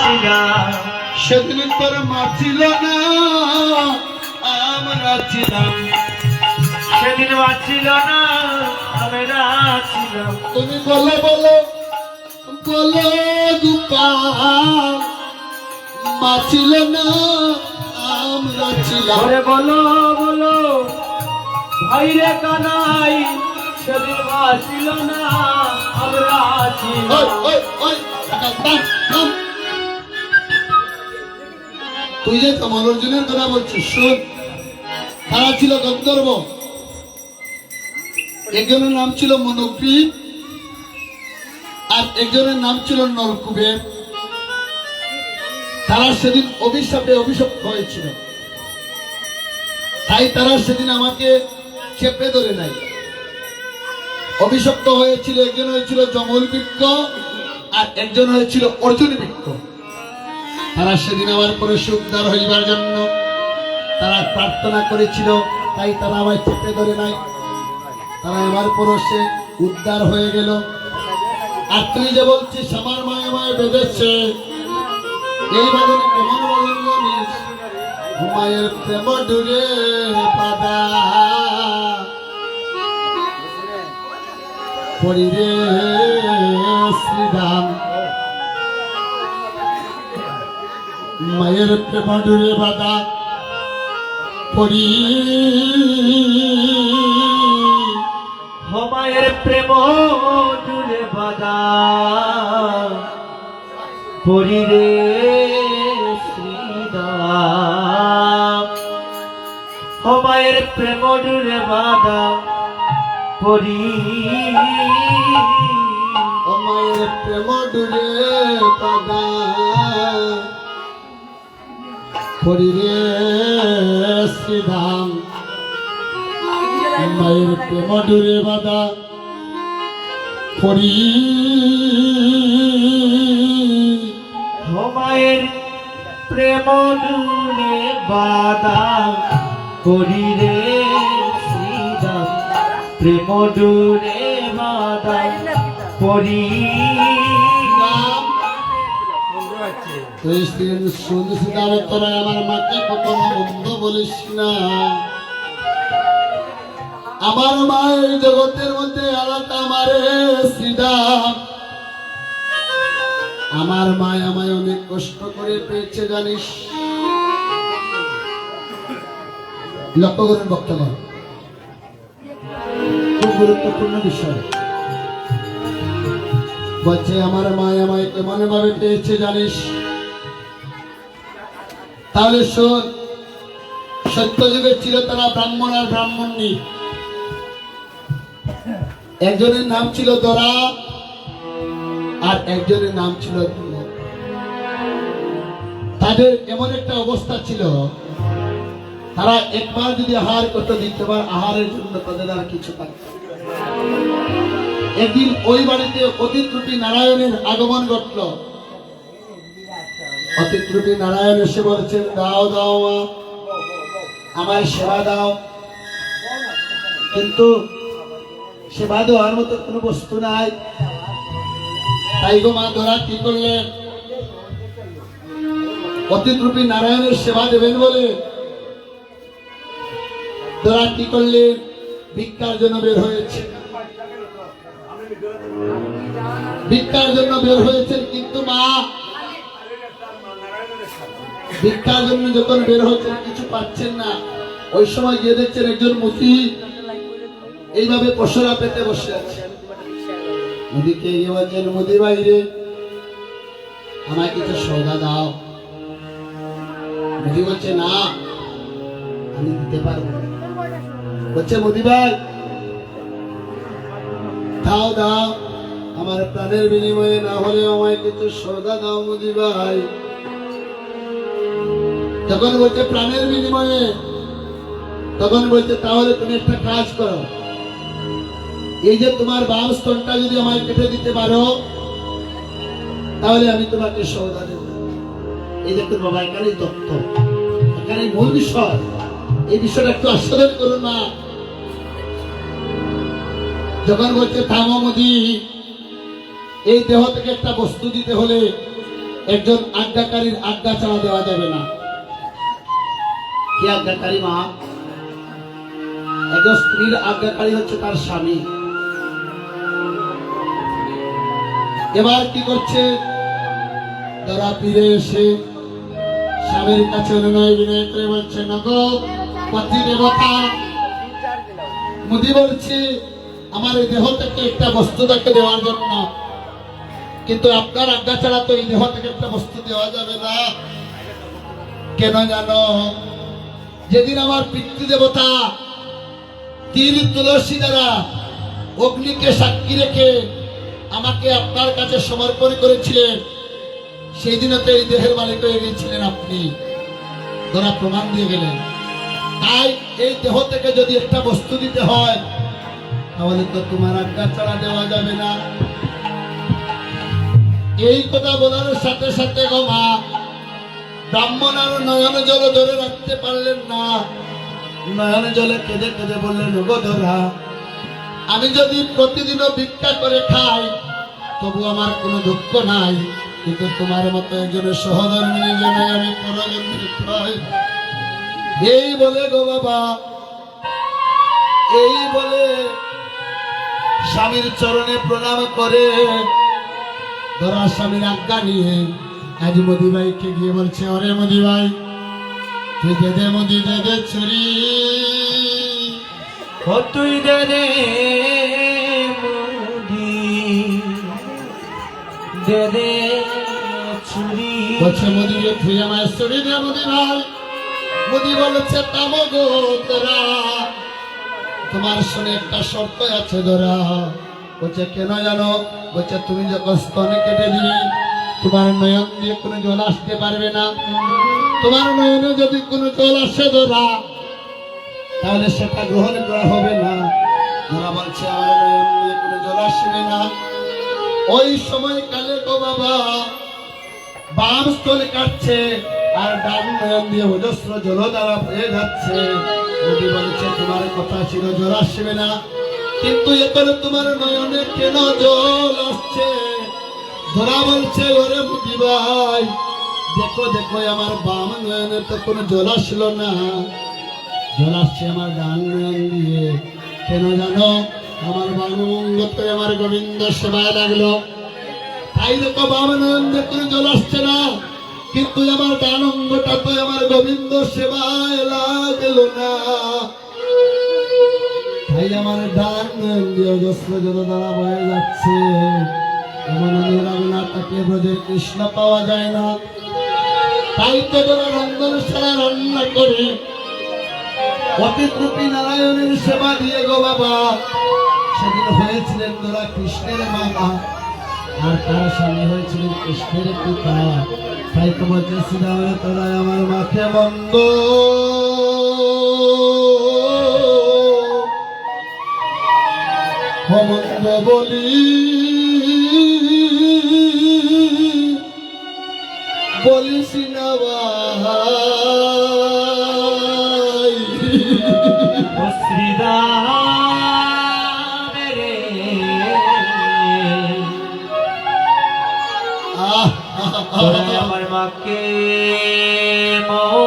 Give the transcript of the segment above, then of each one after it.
ছিলাম, সেদিন তোর মা ছিল না, আমরা ছিলাম। সেদিন মা ছিল না, আমরা ছিলাম। তুমি বলো বলো বলো গোপাল, মা ছিল না, আমরা ছিলাম। ওরে বলো বলো ভাই রে কানাই, সেদিন মা ছিল না, আমরা ছিলাম। ওই, ওই, থাম, থাম। তুই যে কমল অর্জুনের কথা বলছিস, শোন। তারা ছিল গন্ধর্ব। একজনের নাম ছিল মনগ্রীব, আর একজনের নাম ছিল নলকুবের। তারা সেদিন অভিশপ্ত হয়েছিল, তাই তারা সেদিন আমাকে চেপে ধরে নাই। অভিশপ্ত হয়েছিল, একজন হয়েছিল জমল বৃক্ষ আর একজন হয়েছিল অর্জুন বৃক্ষ। তারা সেদিন আমার পরে উদ্ধার হইবার জন্য তারা প্রার্থনা করেছিল, তাই তারা আমায় চেপে ধরে নাই। তারা আমার পরশে উদ্ধার হয়ে গেল। আর তুই যে বলছিস আমার মায় আমায় বেঁধেছে, এই বাদনে কেমন বাদন জানিস? ঘুমায়ের প্রেম ডুরে পাদা পরিরে শ্রীরাম, মায়ের প্রেম ডুরে বাদা পরি, মায়ের প্রেম জুড়ে বাঁধা পরিরে শ্রীরাম। মায়ের প্রেম জুড়ে বাঁধা পরি, মায়ের প্রেম ডুরে পাদা পরিরে শ্রীরাম, মায়ের প্রেম ডুরে বাদা পরি, মায়ের প্রেম জুড়ে বাঁধা পরিরে শ্রীরাম। প্রেম জুড়ে বাঁধা পরি, তোরা আমার মাকে কখনো বন্ধ বলিস না। আমার মা এই জগতের মধ্যে আলাদা, আমারে শ্রীরাম। আমার মা আমায় অনেক কষ্ট করে পেয়েছে জানিস। লক্ষ্য করেন বক্তব্য, খুব গুরুত্বপূর্ণ বিষয়। বলছে আমার মা আমায় কেমন ভাবে পেয়েছে জানিস? তাহলে শোন, সত্যযুগে ছিল তারা ব্রাহ্মণ আর ব্রাহ্মণী। একজনের নাম ছিল দরা আর একজনের নাম ছিল ধুলো। তাদের এমন একটা অবস্থা ছিল, তারা একবার যদি আহার করতে দিতে পারে, আহারের জন্য তাদের আর কিছু থাকতো। একদিন ওই বাড়িতে অতিথরূপী নারায়ণের আগমন ঘটল। অতিথরূপী নারায়ণ এসে বলছেন, দাও দাও মা, আমার সেবা দাও। কিন্তু সেবা দেওয়ার মতো কোনো বস্তু নাই। তাই গো মা ধরা কি করলেন? অতিথরূপী নারায়ণের সেবা দেবেন বলে ধরা কি করলেন? ভিক্ষার জন্য বের হয়েছে, ভিক্ষার জন্য বের হয়েছেন। কিন্তু মা ভিক্ষার জন্য যখন বের হচ্ছেন কিছু পাচ্ছেন না, ওই সময় গিয়ে দেখছেন একজন মুতি এইভাবে পশরা পেতে বসে আছে। মুদিকে গিয়ে বলছেন, মুদি বাইরে আমায় কিছু সৌদা দাও। মুদি বলছে, না আমি দিতে পারবো না। বলছে, মুদি ভাই দাও দাও, আমার প্রাণের বিনিময়ে না হলে আমায় কিছু সৌদা দাও মুদি ভাই। যখন বলছে প্রাণের বিনিময়ে, তখন বলছে, তাহলে তুমি একটা কাজ করো, এই যে তোমার বাম স্তনটা যদি আমায় কেটে দিতে পারো, তাহলে আমি তোমাকে সৌদা দেব। এই দেখুন বাবা, এখানেই তথ্য, এখানে মূল বিষয়। এই বিষয়টা একটু আস্বাদন করুন না। যখন বলছে থামো মুদি, এই দেহ থেকে একটা বস্তু দিতে হলে একজন আজ্ঞাকারীর আজ্ঞা ছাড়া দেওয়া যাবে না। কি আজ্ঞাকারী মা? একজন স্ত্রীর আজ্ঞাকারী হচ্ছে তার স্বামী। এবার কি করছে, তারা ফিরে এসে স্বামীর কাছে অনুনয় বিনয় করে বলছে, নগো পতি দেবতা, মুদি বলছি আমার এই দেহ থেকে একটা বস্তু তাকে দেওয়ার জন্য, কিন্তু আপনার আজ্ঞা ছাড়া তো এই দেহ থেকে একটা বস্তু দেওয়া যাবে না। কেন জানো, যেদিন আমার পিতৃদেবতা তীর তুলসী দ্বারা অগ্নিকে সাক্ষী রেখে আমাকে আপনার কাছে সমর্পণ করেছিলেন, সেই দিনও তো এই দেহের মালিক হয়ে গিয়েছিলেন আপনি, তোরা প্রমাণ দিয়ে গেলেন। তাই এই দেহ থেকে যদি একটা বস্তু দিতে হয়, তাহলে তো তোমার আজ্ঞা ছাড়া দেওয়া যাবে না। এই কথা বলার সাথে সাথে গো মা, ব্রাহ্মণ আর নয়ন জল ধরে রাখতে পারলেন না। নয়ন জলে কেঁদে কেঁদে বললেন, ওগো ধরা, আমি যদি প্রতিদিনও ভিক্ষা করে খাই তবু আমার কোনো দুঃখ নাই, কিন্তু তোমার মতো একজনের সহধর্মিনী জন্য আমি পরজন্মে খাই। এই বলে গো বাবা, এই বলে স্বামীর চরণে প্রণাম করে ধরা স্বামীর আজ্ঞা নিয়ে আজ মোদি ভাইকে গিয়ে বলছে, অরে মোদি ভাই, তুই দে দে মোদি, দে দে ছুরি, ও তুই দে রে মুদি, দে দে ছুরি। বলছে মোদি রে তুই আমায় ছুরি দে মোদি ভাই। মোদি বলেছে, তামো গো তোরা, তোমার শুনে একটা শর্ত আছে ধরা। বলছে কেন জানো? বলছে তুমি যখন স্তনে কেটে দিবি, তোমার নয়ন দিয়ে কোনো জল আসতে পারবে না। তোমার নয়নে যদি কোনো জল আসে ধরা, তাহলে সেটা গ্রহণ করা হবে না। ধরা বলছে আমার নয়ন দিয়ে কোনো জল আসবে না। ওই সময় কালে গো বাবা, বাম স্তনে কাটছে আর ডান নয়ন দিয়ে অজস্র জল দ্বারা বয়ে যাচ্ছে। মোদি বলছে তোমার কথা ছিল জল আসবে না, কিন্তু এখন তোমার নয়নে কেন জল আসছে? ধরা বলছে, ওরে মোদি ভাই, দেখো দেখো আমার বাম নয়নে তো কোনো জল আসলো না, জল আসছে আমার ডান নয়ন দিয়ে। কেন জানো? আমার বামঙ্গ তো আমার গোবিন্দ সেবায় লাগলো, তাই দেখো বাম নয়ন দিয়ে কোনো জল আসছে না, কিন্তু আমার ডান অঙ্গটা তো আমার গোবিন্দ সেবায় লাগলো না। তাই আমার ডান নয়ন দিয়ে অজস্র জল দ্বারা বয়ে যাচ্ছে। এমন নিরামনা তাকে ব্রজের কৃষ্ণ পাওয়া যায় না। তাই তো তোরা রন্ধন ছাড়া রান্না করে অতিরূপী নারায়ণের সেবা দিয়ে গো বাবা, সেদিন হয়েছিলেন তোরা কৃষ্ণের মা, আর তার স্বামী হয়েছিলেন কৃষ্ণের পিতা। তাই তো বলছে, শ্রীরামে তোরা আমার মাকে বন্ধ, মন্দ বলি বলিস না ভাই। ও শ্রীরাম রে, তোরা আমার মাকে মন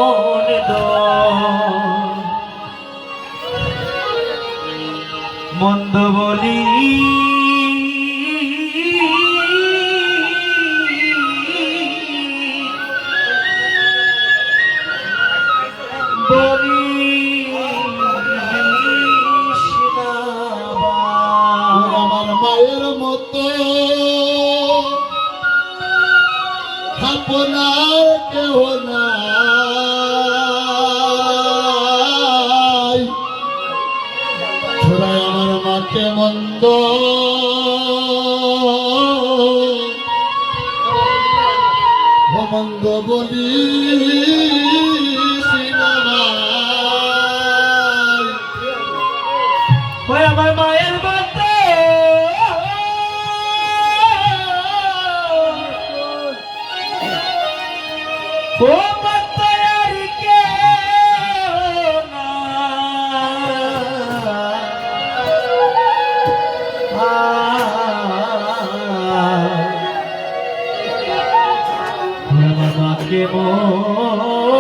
মন্দ বলি আমার মায়ের মতো আপনার কেহ নাই, ছোড়ায় আমার মাকে মন্দ মন্দ বলি আমার মায়ের মতো ও মাতার কে না আমাকে মনে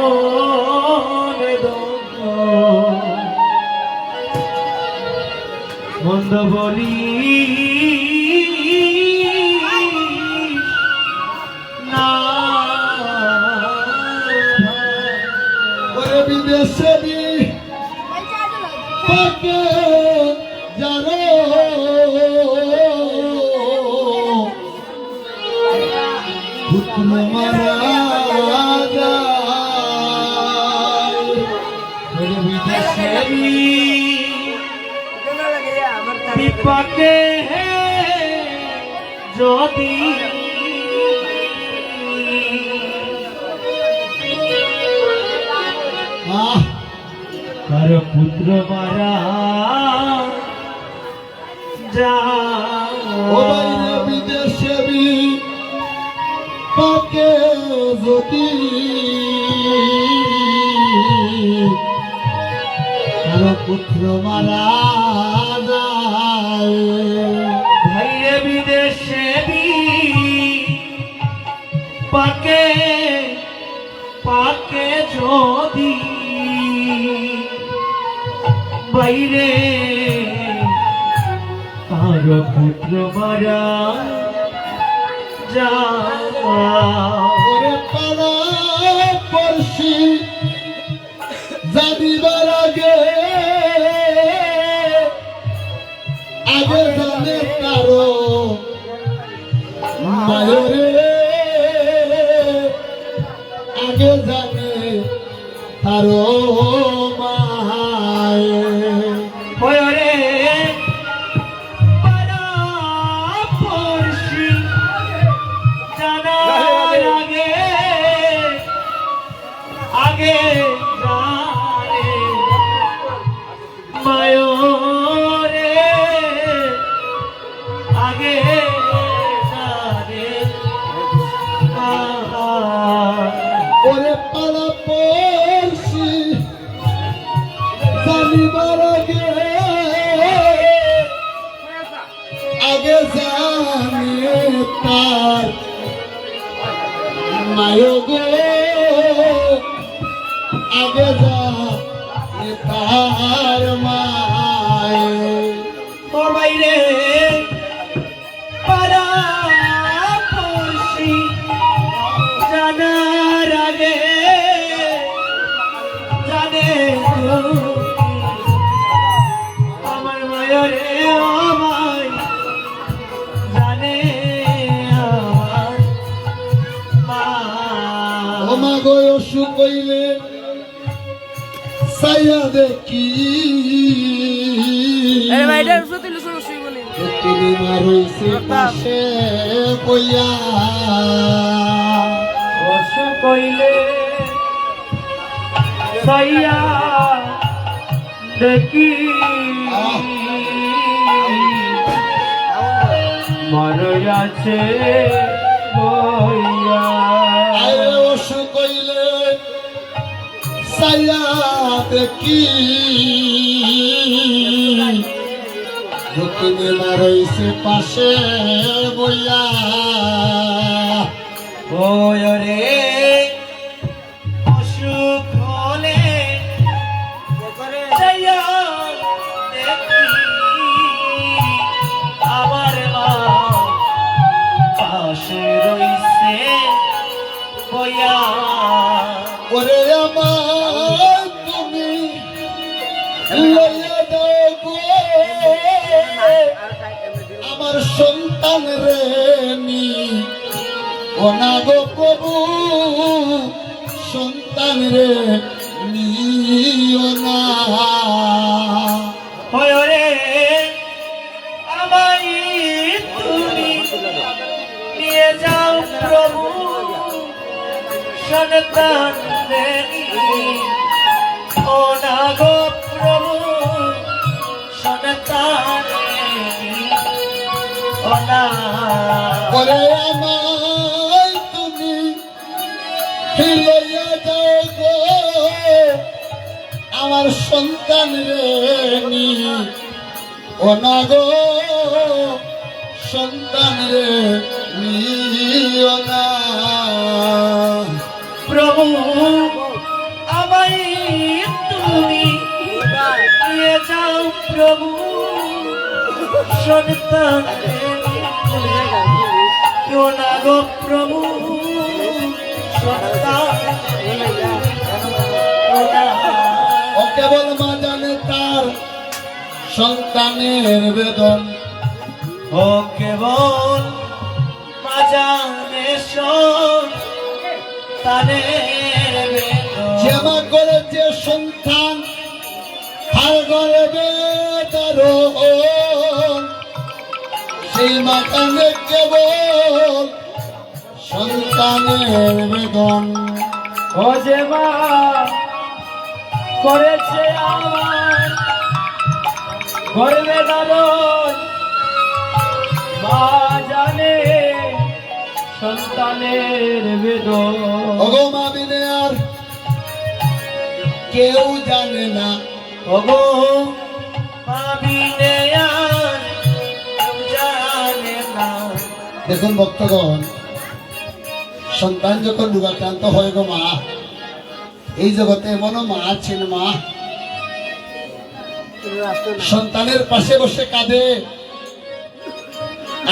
মন্দ বলি না ওরে বিদেশে পাকে যারো পুত্র মারা যায়। ওরে বিদেশে বিপাকে যদি কার পুত্র মারা ও বাইরে বিদেশে পাকে যদি কার পুত্র মারা যায়। ভাইরে বিদেশে পাকে পাকে যদি বাইরে কার পুত্র মারা ওরে পাড়া পড়শি জানিবার আগে আগে জানে কারো মায়রে আগে জানে কারো মায় রে পাড়া পড়শি জানার আগে আগে জানে মায়রে আগে জানে ওরে পাড়া পড়শি জানিবার আগে আগে জানে তার মায় গো আগে জানে তার মায় তোর বাইরে পাড়া পড়শি জানার আগে জানে আমার মায়রে আমায় জানে আমার মা ও মা গো অসুখ হইলে সাইয়া দেখি তিনি মারইছে পাশে বইয়া অসুখ কইলে সাইয়া দেখি মারয়াছে বইয়া আরে অসুখ হইলে সাইয়া দেখি তিনি মারইছে পাশে বইয়া ওরে অসুখ হলে যাইয়া দেখি আমার মা পাশে রইছে বইয়া ওরে আমার তুমি লইয়া দাও গো আমার সন্তান রে নি অনাগো প্রভু সন্তান রে নিও না ওরে আমায় তুমি নিয়ে যাও প্রভু সন্তান ও না গো প্রভু সন্তান ও না ওরে আমায় তুমি লইয়া দাও গো আমার সন্তান রে নি অনাগো সন্তান রে নিও না প্রভু আমায় তুমি নিয়ে যাও প্রভু সন্তান কেউ না গো প্রভু সন্তান ও কেবল মা জানে তার সন্তানের বেদন। ও কেবল মাজানে সন্তানের বেদন যে মা করেছে সন্তান আর গর্বে ধারণ, সেই মা কানে কেবল সন্তানের বেদন। ও যে মা করেছে আমার গর্বে ধারণ মা জানে সন্তানের বেদন ওগো মা বিনে আর কেউ জানে না। ওগো মা বিনে আর কেউ জানে না। দেখুন ভক্তগণ, সন্তান যখন রোগাক্রান্ত হয় গো মা, এই জগতে এমনও মা আছেন মা সন্তানের পাশে বসে কাঁদে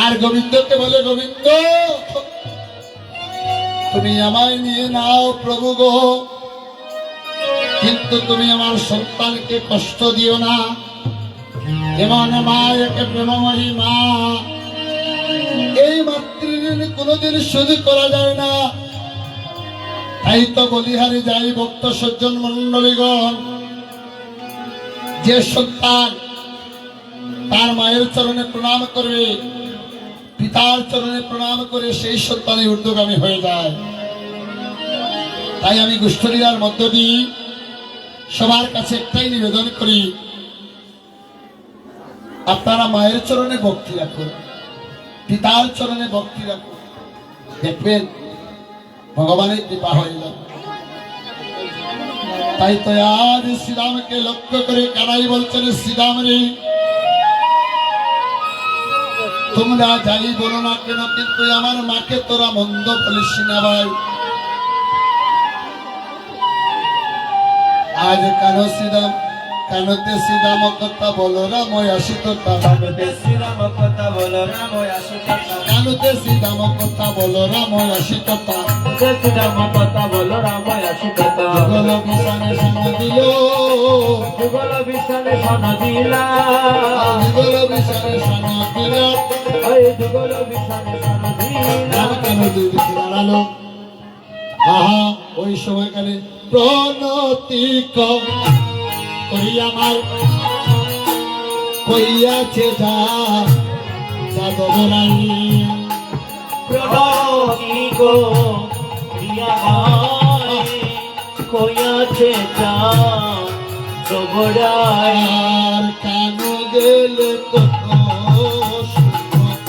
আর গোবিন্দকে বলে, গোবিন্দ তুমি আমায় নিয়ে নাও প্রভু গো, কিন্তু তুমি আমার সন্তানকে কষ্ট দিও না। এমন মা, একে প্রেমময়ী মা, এই মাতৃঋণ কোনোদিন শোধ করা যায় না। তাই তো বলিহারি যাই ভক্ত সজ্জন মন্ডলীগণ, যে সন্তান তার মায়ের চরণে প্রণাম করবে, পিতার চরণে প্রণাম করে সেই সন্তানের ঊর্ধ্বগামী হয়ে যায়। তাই আমি গোষ্ঠলীলার মধ্য দিয়ে সবার কাছে একটাই নিবেদন করি, আপনারা মায়ের চরণে ভক্তি রাখুন, পিতার চরণে ভক্তি রাখুন, দেখবেন ভগবানের কৃপা হয়ে যাবে। তাই তো আজ শ্রীরামকে লক্ষ্য করে কানাই বলছেন, শ্রীরাম রে তোমরা যাই বলো না কেন, কিন্তু আমার মাকে তোরা মন্দ বলিস না ভাই। আজ কেন শ্রীরাম, কেনতে শ্রীরাম কথা বলো রাম আসিত, কানুতে শ্রীরাম কথা বলো রাম আসিত, কানতে শ্রীরাম কথা বলো রাম আসিত, শ্রীরাম কথা বলো রাম আসিত, যুগল বিছানে শোন দিল, যুগল বিছানে শোন দিলা, যুগল বিছানে শোন দিল, ওই যুগল বিছানে শোন দিলা। রাম কেন দিদি দাঁড়ালো, আহা ওই সময়কালে প্রণতি করি আমার কইয়াছে যা যাদবরাই, প্রণতি গো প্রিয়া ভাই কইয়াছে যা সবরাই। আর কেন গেলে কত সুখ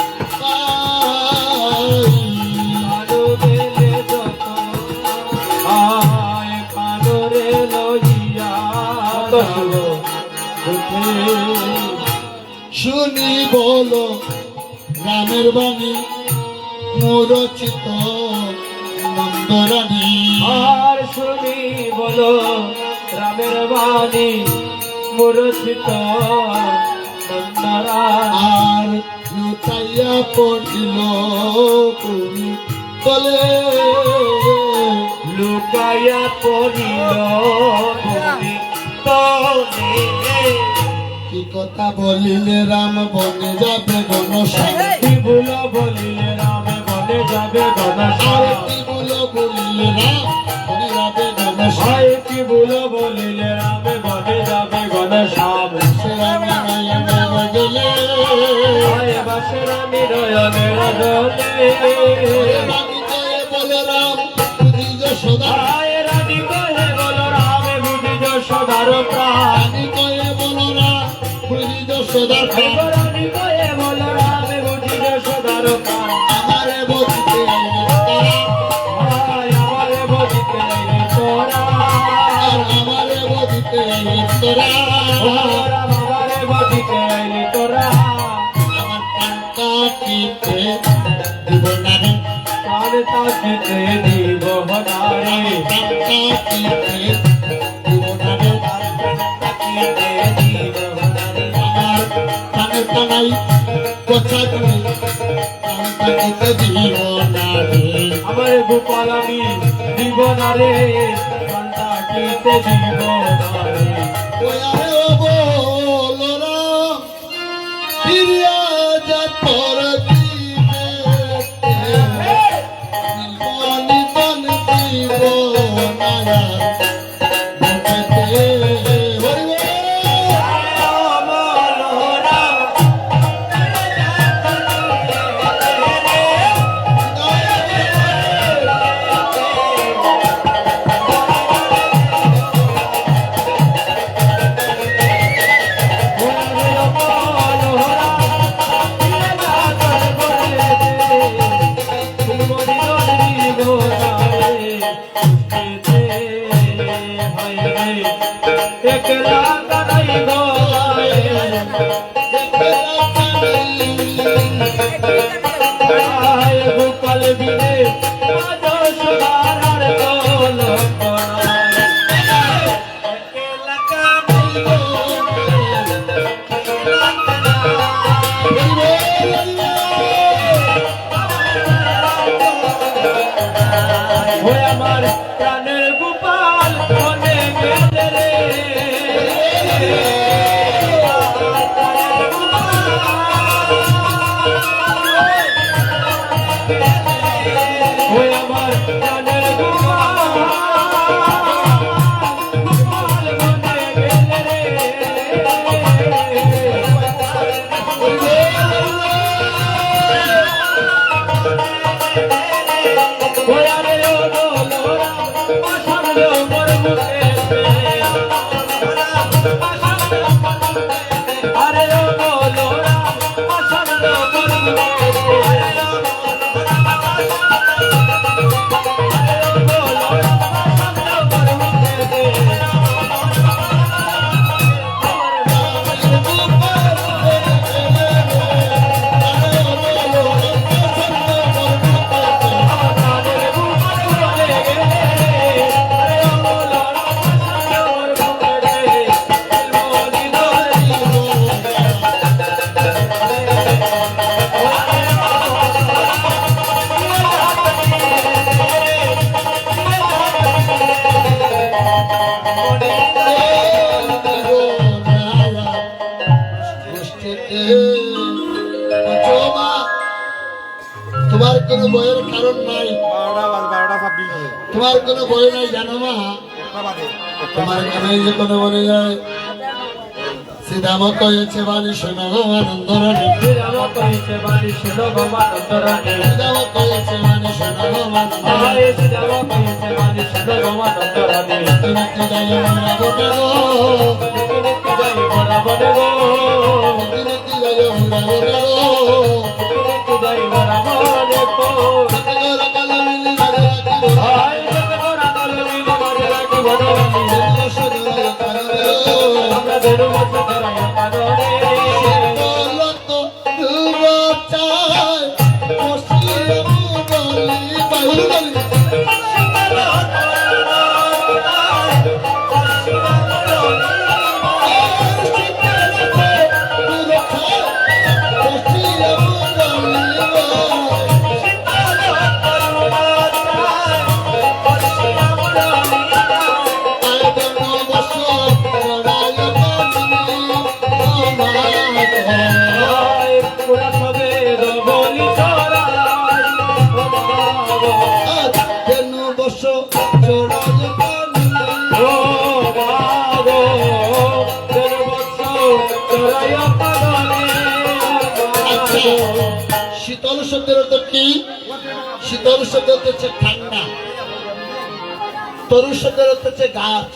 পাই, কালো গেলে যত আয় কালো রে লইয়া কালো উঠে। শুনি বলো রামের বাণী মুরচিত নন্দরানী, আর শুনি বলো রামের বাণী মুরচিত নন্দরা। আর লুটাইয়া পড়িল তুমি বলে, লুকাইয়া পড়িল তুমি তলে। কি কথা বলিলে রাম বনে যাবে গণশ্যাম, কি ভুলো বলিলে রামে বনে যাবে আর ঘনশ্যাম। কি বলো বলিলে রাম বনে যাবে গণশ্যাম, ভাই কি ভুলো বলিলে রামে বনে যাবে ঘনশ্যাম। সে রামে নয়নে বদলে, ভাই বাসরা নিরয়নে রজলে। রানী কয়ে বলো রাম বুঝি যশোদা, ভাই রানী কহে বলো রামে বুঝি যশোদার প্রাণ। রানী কয়ে বলো রাম বুঝি যশোদার প্রাণ, রানী কহে বলো রামে বুঝি যশোদার প্রাণ। আমারে বলতে তারা, ভাই আমারে বুঝিতে তোরা। আর আমারে বলতে তোরা, রাম আমারে বুঝিতে তোরা। আমার টাকা কিতে দিব না রে, কার তাকিতে দিব হনারে। নাই কথা তুমি কান্তাকিতে দিব না রে আমার গোপাল আমি দিব না রে কান্তাকিতে দিব না রে ওয়ারে ও বলরা পিরিয়া যা তোর দিবে নিবনি বন দিব না বুকেতে হরিবে একলা তারাই গো গোপাল বিনে সোনার কল আমার প্রাণের গোপাল মনে গেলে রে আমার প্রাণের গোপাল মনে গেলে রে তোমার কোনো বইয়ের কারণ নাই তোমার কোনো বই নাই জানো মা তোমার কানে যে কোনো বলে যায় শ্রীরাম কয়েছে বাণী শোনো আনন্দ রানী শ্রীরাম কইছে বাণী শোনো গোমানন্দ রানী শ্রীরাম কয়েছে বাণী শোনো আনন্দ শ্রীরাম কইছে বাণী শোনো গোমানন্দ রানী নিত্য জয় মোরা বটে গো নিত্য জয় মোরা বটে গো নিত্য জয় মোরা বটে গো নিত্য জয় মোরা বটে গো কাল মিলি ধরে রাখিব হায় গোরা কাল মিলি ধরে রাখিব সদয় কারণে আমরা দেরু বছর ধরায় কারণে বলত দুব চাই বসিয়ে বলি বায়ু বলি শীতল শব্দের অর্থ কি? শীতল শব্দের অর্থ হচ্ছে ঠান্ডা, তরু শব্দের অর্থ হচ্ছে গাছ।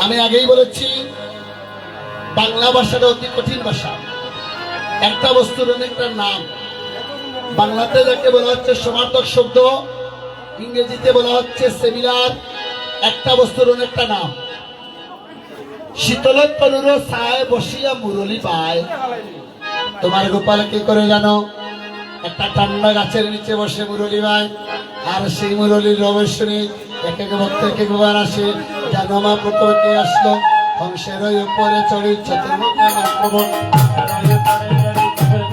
আমি আগেই বলেছি বাংলা ভাষাটা অতি কঠিন ভাষা, একটা বস্তুর অনেকটা নাম। বাংলাতে যাকে বলা হচ্ছে সমার্থক শব্দ, ইংরেজিতে বলা হচ্ছে সিমিলার। একটা বস্তুর অনেকটা নাম। শীতল তরুর ছায় বসিয়া মুরলি পায়। তোমার গোপাল কি করে জানো? একটা ঠান্ডা গাছের নিচে বসে মুরলি পায়, আর সেই মুরলির রবেশ্বরী এক এক ভক্ত এক একবার আসে। জানো মা প্রথমে কে আসলো? হংসের উপরে চড়ি চতুর্মুখে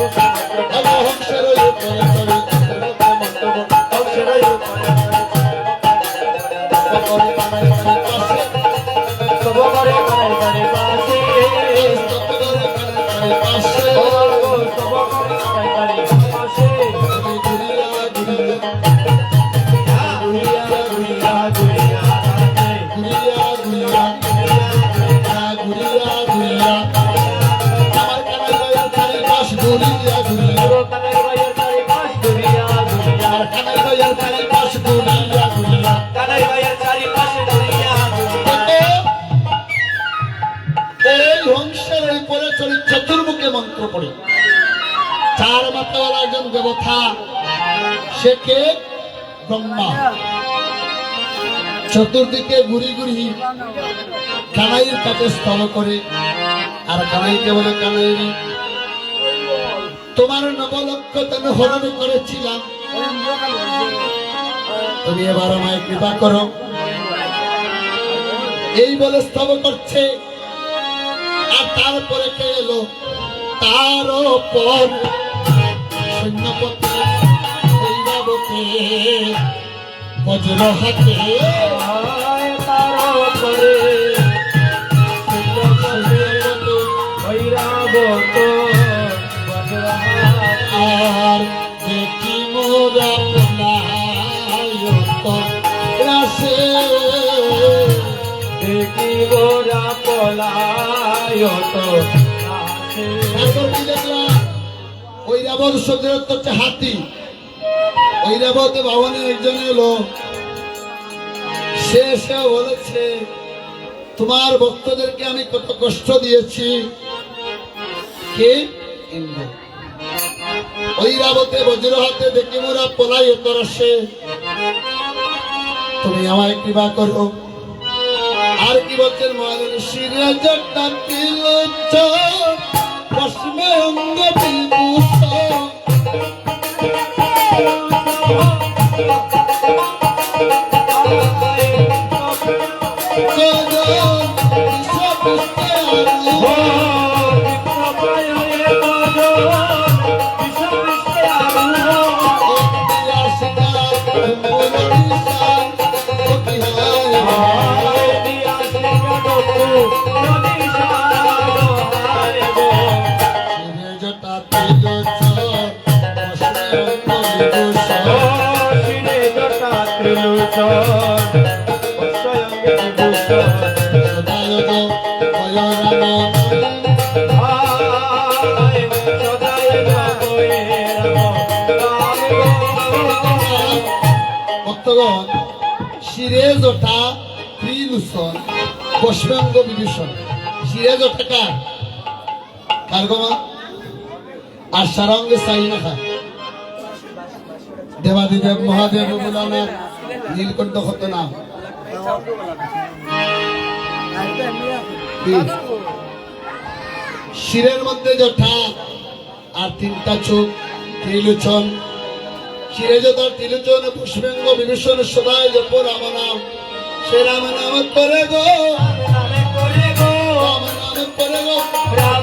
হংসের উপরে চড়ে হংসের উপরে সকলে কানাই কানাই পাশে সব করে কানাই কানাই পাশে সকলে কানাই কানাই পাশে সব করে কানাই কানাই পাশে ঘুরিয়া ঘুরিয়া গুড়িয়া গুড়িয়া গুড়িয়া ঘুরিয়া ঘুরিয়া ঘুরিয়া ঘুরিয়া আমার কানাই ভাইয়ের চারিপাশ ঘুরিয়া ঘুরিয়া কানাই ভাইয়ের চারিপাশ ঘুরিয়া ঘুরিয়া আমার কানাই ভাইয়ের চারিপাশ ঘুরিয়া ঘুরিয়া কানাই ভাইয়ের চারিপাশে ঘুরিয়া ঘুরিয়া এই হংসের উপরে চলে চতুর্মুখে মন্ত্র পড়ে চার মাথাওয়ালা একজন দেবতা সে কে ব্রহ্মা চতুর্দিকে ঘুরি ঘুরি কানাইয়ের কাছে স্তব করে আর কানাইকে বলে কানাই তোমার নবলক্ষ তেন হরণ করেছিলাম তুমি এবার আমায় কৃপা করো এই বলে স্তব করছে আর তারপরে কে এলো তার পর সৈন্যপতি ঐরাবতী বজ্র হাতে তার উপরে ঐরাবত আর দেখি মোরা পলায়ত রাসে দেখি গোরা পলায়ত এখন কি দেখলাম ঐরাবত শব্দের অর্থ হচ্ছে হাতি ঐরাবতী ভবনের একজন এলো সে এসে বলেছে তোমার ভক্তদেরকে আমি কত কষ্ট দিয়েছি কে ইন্দ্র ঐরাবতে বজ্র হাতে দেখি মোরা পলায়ত রাসে তুমি আমায় কৃপা করো আর কি বলছেন মহাজন শিরজটা তিলচ পশ্চিমে অঙ্গ বিভূষণ গজন বিশ্বপুষ্পে আরু অভিয়াসিকা কুম্ভনিশান অভিহায় শিরজটা তিলচ পশ্চিমে অঙ্গ বিভূষণ সদায়ত ভয়রাম ভক্তগণ শিরে জটা ত্রিলুষণ পশ্চিমাঙ্গ বিভূষণ শিরে জটা কার কার গমা আর সারঙ্গে সাই না খা দেবাদিদেব মহাদেব বুলানাথ নীলকণ্ঠ হত নাম শিরের মধ্যে জটা আর তিনটা চোখ ত্রিলোচন শিরে জটা ত্রিলোচন পুষ্পাঙ্গ বিভূষণ সদায় জপ রাম নাম সে রাম নাম করে গো রাম নাম করে গো রাম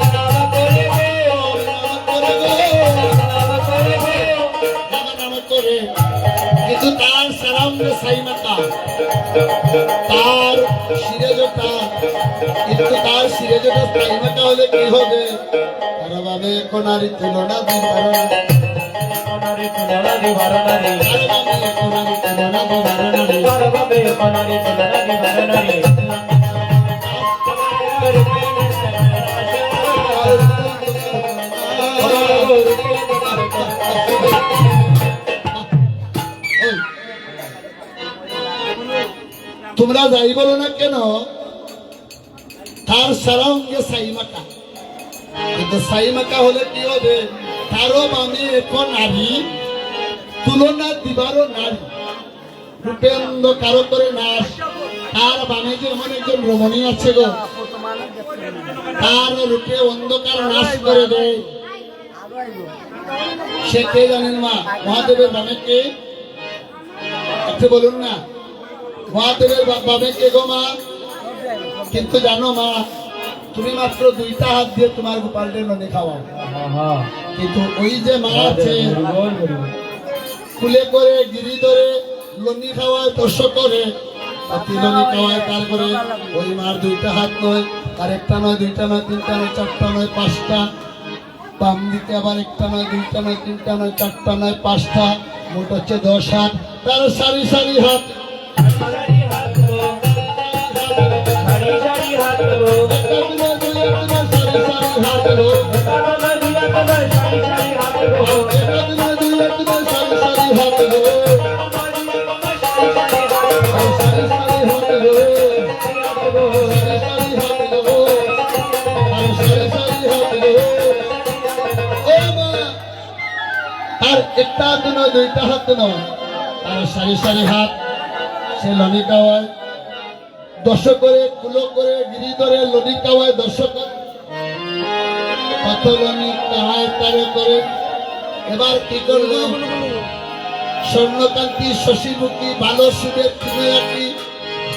নাম করে কিন্তু তার সারাঙ্গে সাই মাতা তার শিরে জটা কিন্তু তার শিরে জটা সাই মাতা হলে কি হবে তার ভাবে কোনারি তুলনা দিবার তোমরা যাই বলো না কেন তার সারাঙ্গে সাই মাতা কিন্তু সাই মাতা হলে কি হবে তারও বামে এখন নারী তুলনা দিবারও নারী রূপেন্দ্র কারো করে নাশ তার বামে যে এমন একজন রমণী আছে গো তার রূপে অন্ধকার নাশ করে দেয় সে কে জানেন মা মহাদেবের বামে কে একটু বলুন না মহাদেবের বামে কে গো মা কিন্তু জানো মা তুমি মাত্র দুইটা হাত দিয়ে তোমার গোপালদের নদী খাওয়াও কিন্তু ওই যে মা আছে বল, বল। কুলে করে গিরি ধরে লনি খাওয়ায় দর্শ করে লনি খাওয়ায় তারপরে ওই মার দুইটা হাত নয়, আর একটা নয়, দুইটা নয়, তিনটা নয়, চারটা নয়, পাঁচটা, বাম দিকে আবার একটা নয়, দুইটা নয়, তিনটা নয়, চারটা নয়, পাঁচটা, মোট হচ্ছে 10 হাত। তার সারি সারি হাত, সারি হাত গো, সারি সারি হাত গো, একটা দিনে দুই একটা সারি সারি হাত গো, কারণে দিয়া তবে সারি সারি হাত গো, একটা দিনে দুই একটা সারি সারি হাত গো, সারি সারি হাত গো, সারি সারি হাত গো, আর সারি সারি হাত গো। ও মা, আর একটা হাত নয়, দুইটা হাত নয়, আর সারি সারি হাত। সে লনি খাওয়ায় দর্শ করে, কুলো করে, গিরি ধরে লনি খাওয়ায় দর্শ করে, কত লনি খাওয়ায় তারে করে। এবার কি করলো? স্বর্ণকান্তি শশীমুখী ভালো সুরের কিনে রাখি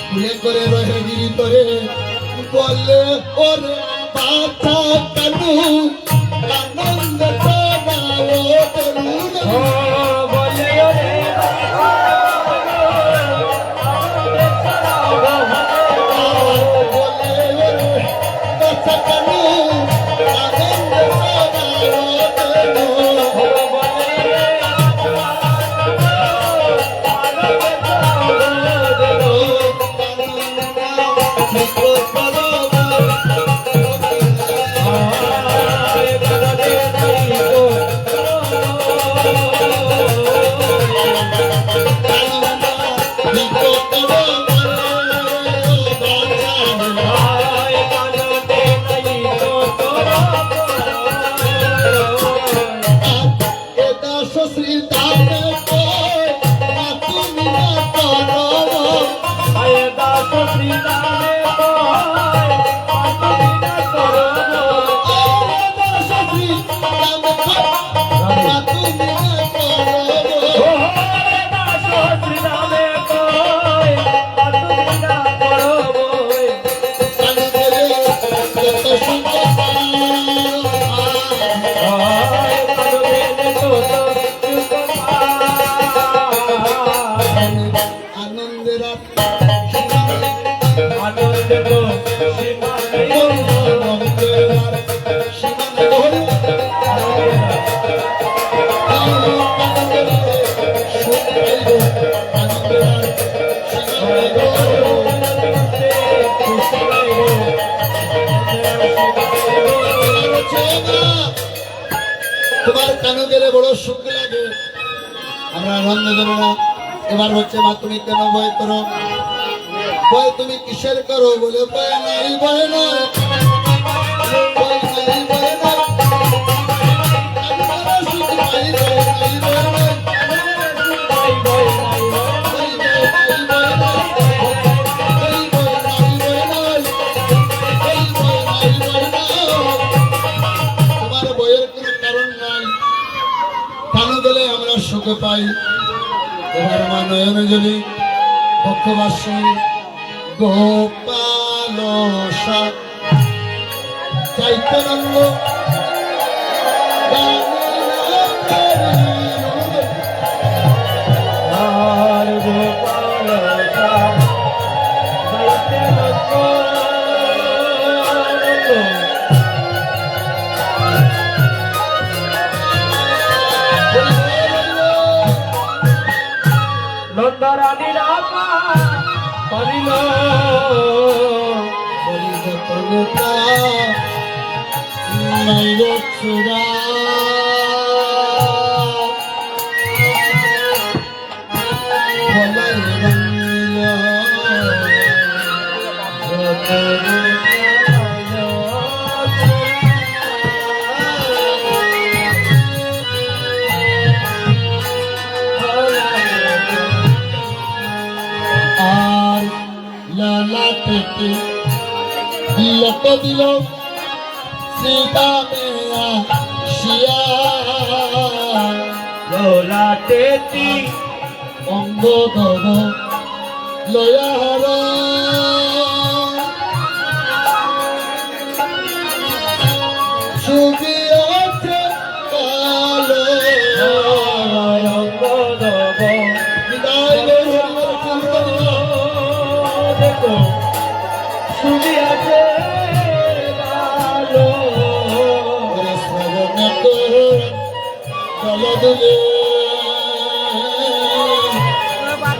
কুলে করে রহে গিরি করে বলে ওরে বাছা কানু আনন্দ পাও তরুণ ও বলে ওরে বলে ওরে বাছা কানু আনন্দ পাও তরুণ শ্রী দামে তুমি না করো আনন্দের তোমার কানে গেলে বড় সুখ লাগে। আমরা আনন্দ জানো না। এবার হচ্ছে মা তুমি কেন ভয় করো? ভয় তুমি কিসের করো? বলে ভয় নাই, ভয় নাই, ভয় নাই, ভয় নাই, আমরা সুখ পাই, ভয় নাই, ভয় নাই, ভয় নাই, ভয় নাই, ভয় নাই, ভয় নাই, ভয় নাই। তোমার ভয়ের কোনো কারণ নাই। কানে গেলে আমরা সুখ পাই। এবার মা নয়ন জলি পক্ষবাসী গোপাল চৈতন্য নন্দরানী রামা করিল চূড়া আর লালা থেকে বিয়ত দিল শ্রীদামেয়া শিয়া লোলাটেতি অঙ্গ গব লয়াহর সুবিয়তে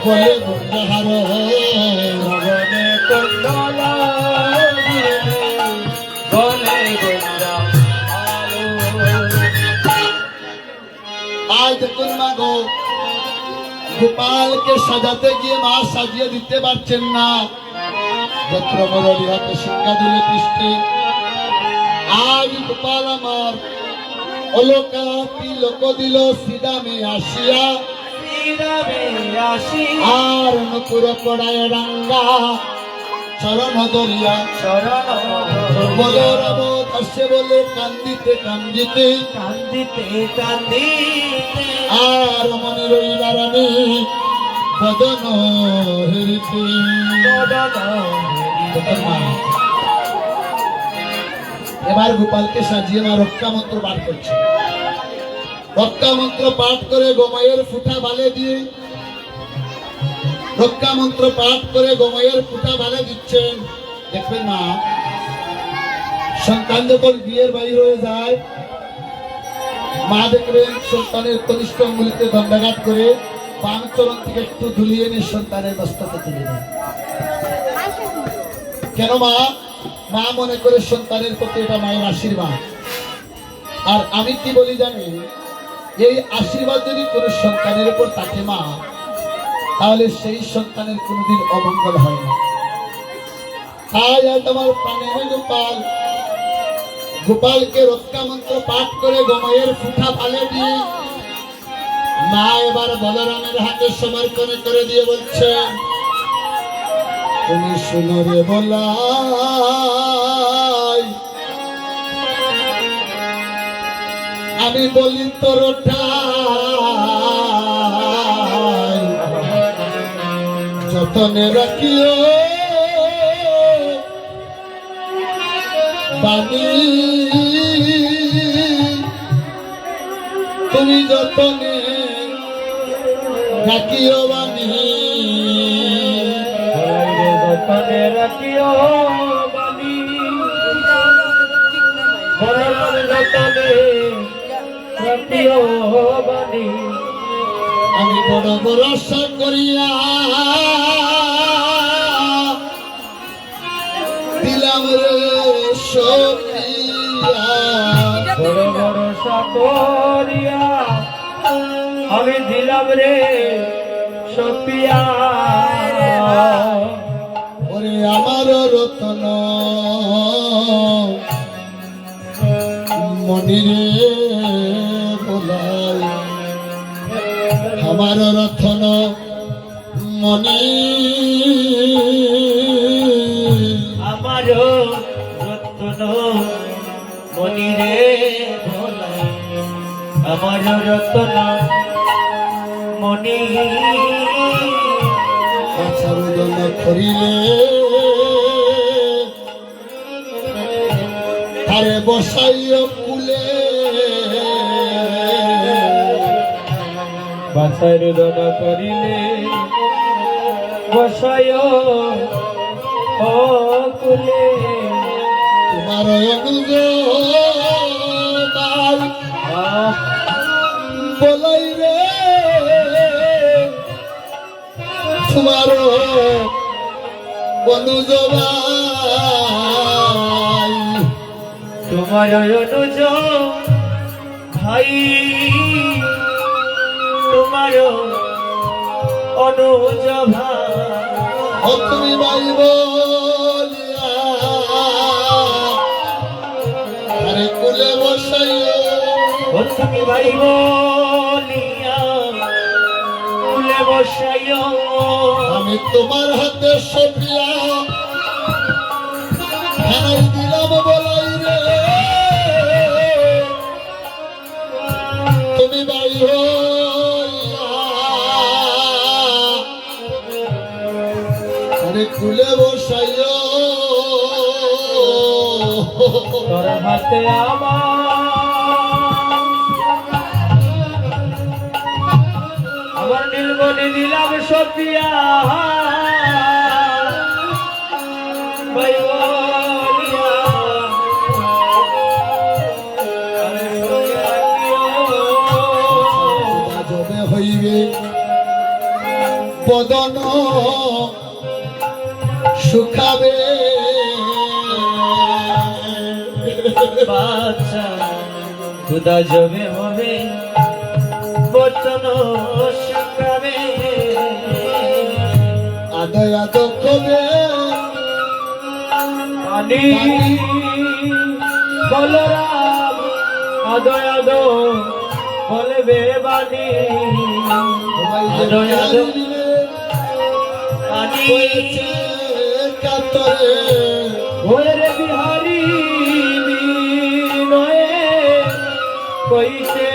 বলে গুঞ্জহার গগনে কুণ্ডলা বলে গুঞ্জা আজ দেখুন মা গো, গোপালকে সাজাতে গিয়ে মা সাজিয়ে দিতে পারছেন না। যত্র মুরলী হাতে শিক্ষা দিলে পৃষ্ঠে, আজ গোপাল আমার অলোকা তিলক দিল শ্রীরামে আসিয়া, আর নুপুর পড়ায় রাঙ্গা চরণ ধরিয়া বলে রব কাশে বলে কান্দিতে কান্দিতে কান্দিতে কান্দিতে আর মনে রইবার নেই বদন হেরিতে। এবার গোপালকে সাজিয়ে মা রক্ষা মন্ত্র পাঠ করছে। রক্ষা মন্ত্র পাঠ করে গোমায়ের ফুটা বালে দিয়ে, রক্ষা মন্ত্র পাঠ করে গোমায়ের ফুটা বালে দিচ্ছেন। দেখবেন মা, সন্তান যখন বিয়ের বাইর হয়ে যায়, মা দেখবেন সন্তানের কনিষ্ঠ অঙ্গুলিতে দণ্ডাঘাত করে বাম চরণ থেকে একটু ধুলিয়ে নিয়ে সন্তানের মস্তকে তুলে দেয়। কেন মা? মা মনে করে সন্তানের প্রতি এটা মায়ের আশীর্বাদ। আর আমি কি বলি জানি, এই আশীর্বাদ যদি কোনো সন্তানের উপর থাকে মা, তাহলে সেই সন্তানের কোনোদিন অমঙ্গল হয় না। তাই আজ আমার প্রাণের গোপাল, গোপালকে রক্ষা মন্ত্র পাঠ করে গোমায়ের ফুটা ফালে দিয়ে মা এবার বলরামের হাতে সমর্পণ করে দিয়ে বলছেন, তুমি শুনো রে বলাই, আমি বলি তোরটাই যতনে রাখিও বাণী, তুমি যতনে রাখিও বাণী, যতনে রাখিও বাণী, যতনে রাখিও বাণী। আমি বড় ভরসা করিয়া দিলাম রে সখিয়া, বড় ভরসা করিয়া আমি দিলাম রে সপিয়া। ওরে আমার রতন মনিরে বলাই, আমার রতন মনি, আমার রতন মনি রে ভোলাই, আমার রতন মনি। আচরণ করিলে আরে বসাইও কুলে, বাছাই রোদন করিলে বসায় ও কুলে। তোমার অনুজ বলাই রে, তোমার অনুজ তোমার অনুজ ভাই, তোমার অনুজ ভাই, তুমি ভাই বলিয়া আরে কুলে বসাইও, তুমি ভাই বলিয়া কুলে বসাইও। আমি তোমার হাতে সপিয়া খানাই দিলাম বলাই রে, তুমি ভাই হইয়া আরে কুলে বসাইও। তোর হাতে আমার নীলমণি দিলাম সপিয়া, ভাই বলিয়া যবে হইবে বদন শুকাবে বাচ্চা খুদা জবে হবে বচন শুকাবে আদয় আদ কবে আনি বলরাম আদয় আদ বলবে বাণী আদয় আদ আনি কাতরে ওরে বিহারি বিনয়ে কইতে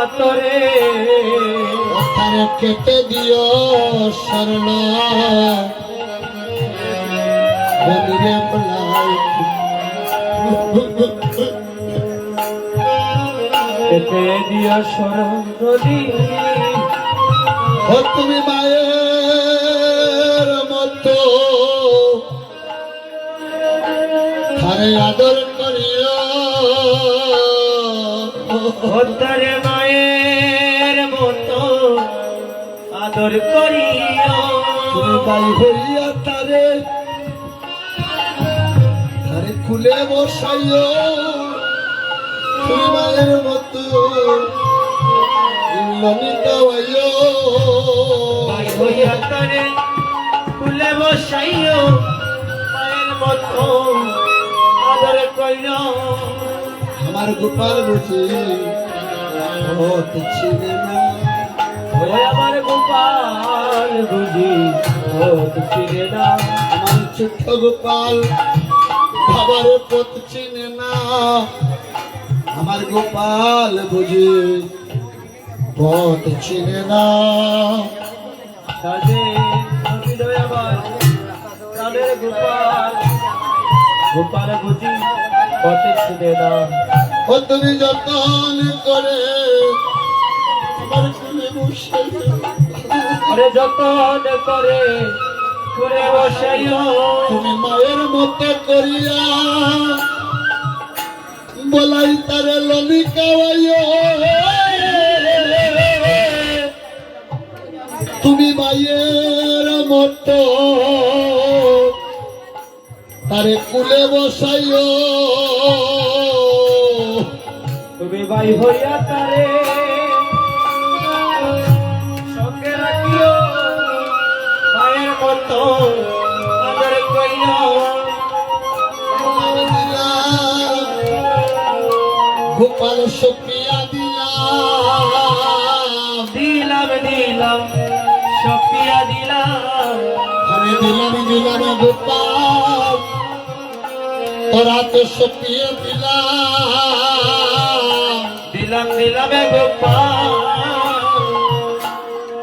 আতরে তারে কেটে দিও শরণ বলিরে বলাই এতে দিয়া শরণ নদী ও তুমি মায়ের মতো তারে আদর করিও হতারে মায়ের মতো আদর করিও তুমি বাই হইয়া তারে তারে খুলে বসাইও তুমি মায়ের মতো ললিতা হইও ভাই হইয়া তারে ফুলে বসাইও মায়ের মতো আদর করিও আমার গোপাল বুঝি হতে ছিলে না ওরে আমার গোপাল বুঝি হোত চিনে না আমার ছোট্ট গোপাল বাবার পথ চিনে না আমার গোপাল বুঝি পথ চিনে না সাজে হৃদয় আমার প্রাণের গোপাল গোপাল বুঝি হোত চিনে না ও তুমি যতন করে আমার কুলে বসাইও আরে যতন করে করে বসাইও তুমি মায়ের মতো করিয়া বলাই তারে ললিকা তুমি মায়ের মতো তারে কুলে বসাইও তুমি ভাই হইয়া তারে সঙ্গে রাখিও মায়ের মতো আদর করিও গোপাল সপিয়া দিলাম দিলাম দিলাম সপিয়া দিলাম আমি দিলাম গোপাল তোরা তো সপিয়ে দিলাম দিলাম দিলাম গোপাল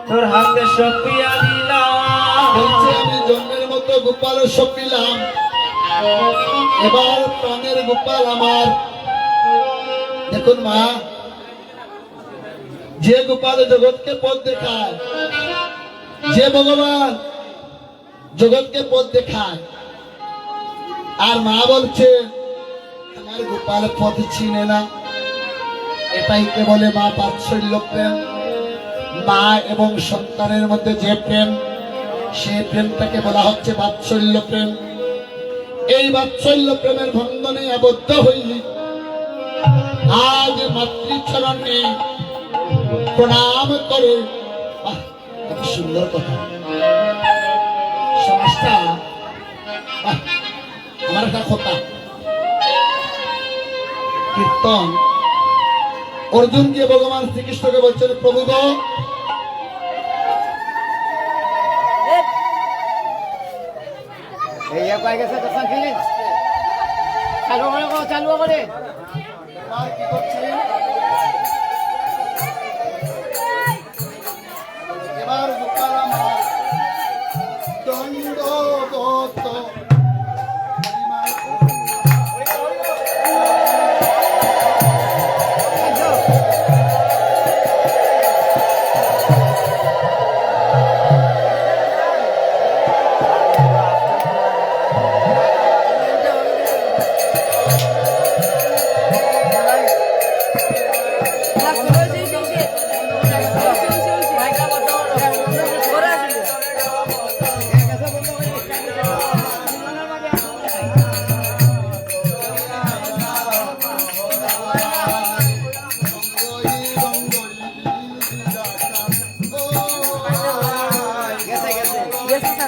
তোর হাতে সপিয়া দিলাম বলছে আমি জন্মের মতো গোপাল সপিলাম এবার প্রাণের গোপাল আমার দেখুন মা যে গোপাল জগৎকে পথ দেখায় যে ভগবান জগৎকে পথ দেখায় আর মা বলছে আমার গোপাল পথ চিনে না এটাই কে বলে মা বাৎসল্য প্রেম মা এবং সন্তানের মধ্যে যে প্রেম সেই প্রেমটাকে বলা হচ্ছে বাৎসল্য প্রেম এই বাৎসল্য প্রেমের বন্ধনে আবদ্ধ হইলি আজ মাতৃচরণে প্রণাম করে কত সুন্দর কথা সমাজটা আমার একটা কথা কীর্তন অর্জুন যে ভগবান শ্রীকৃষ্ণকে বলছেন প্রভু গো চালু করে কি করছিলেন এবার গোপাল আমার দণ্ডবত আজ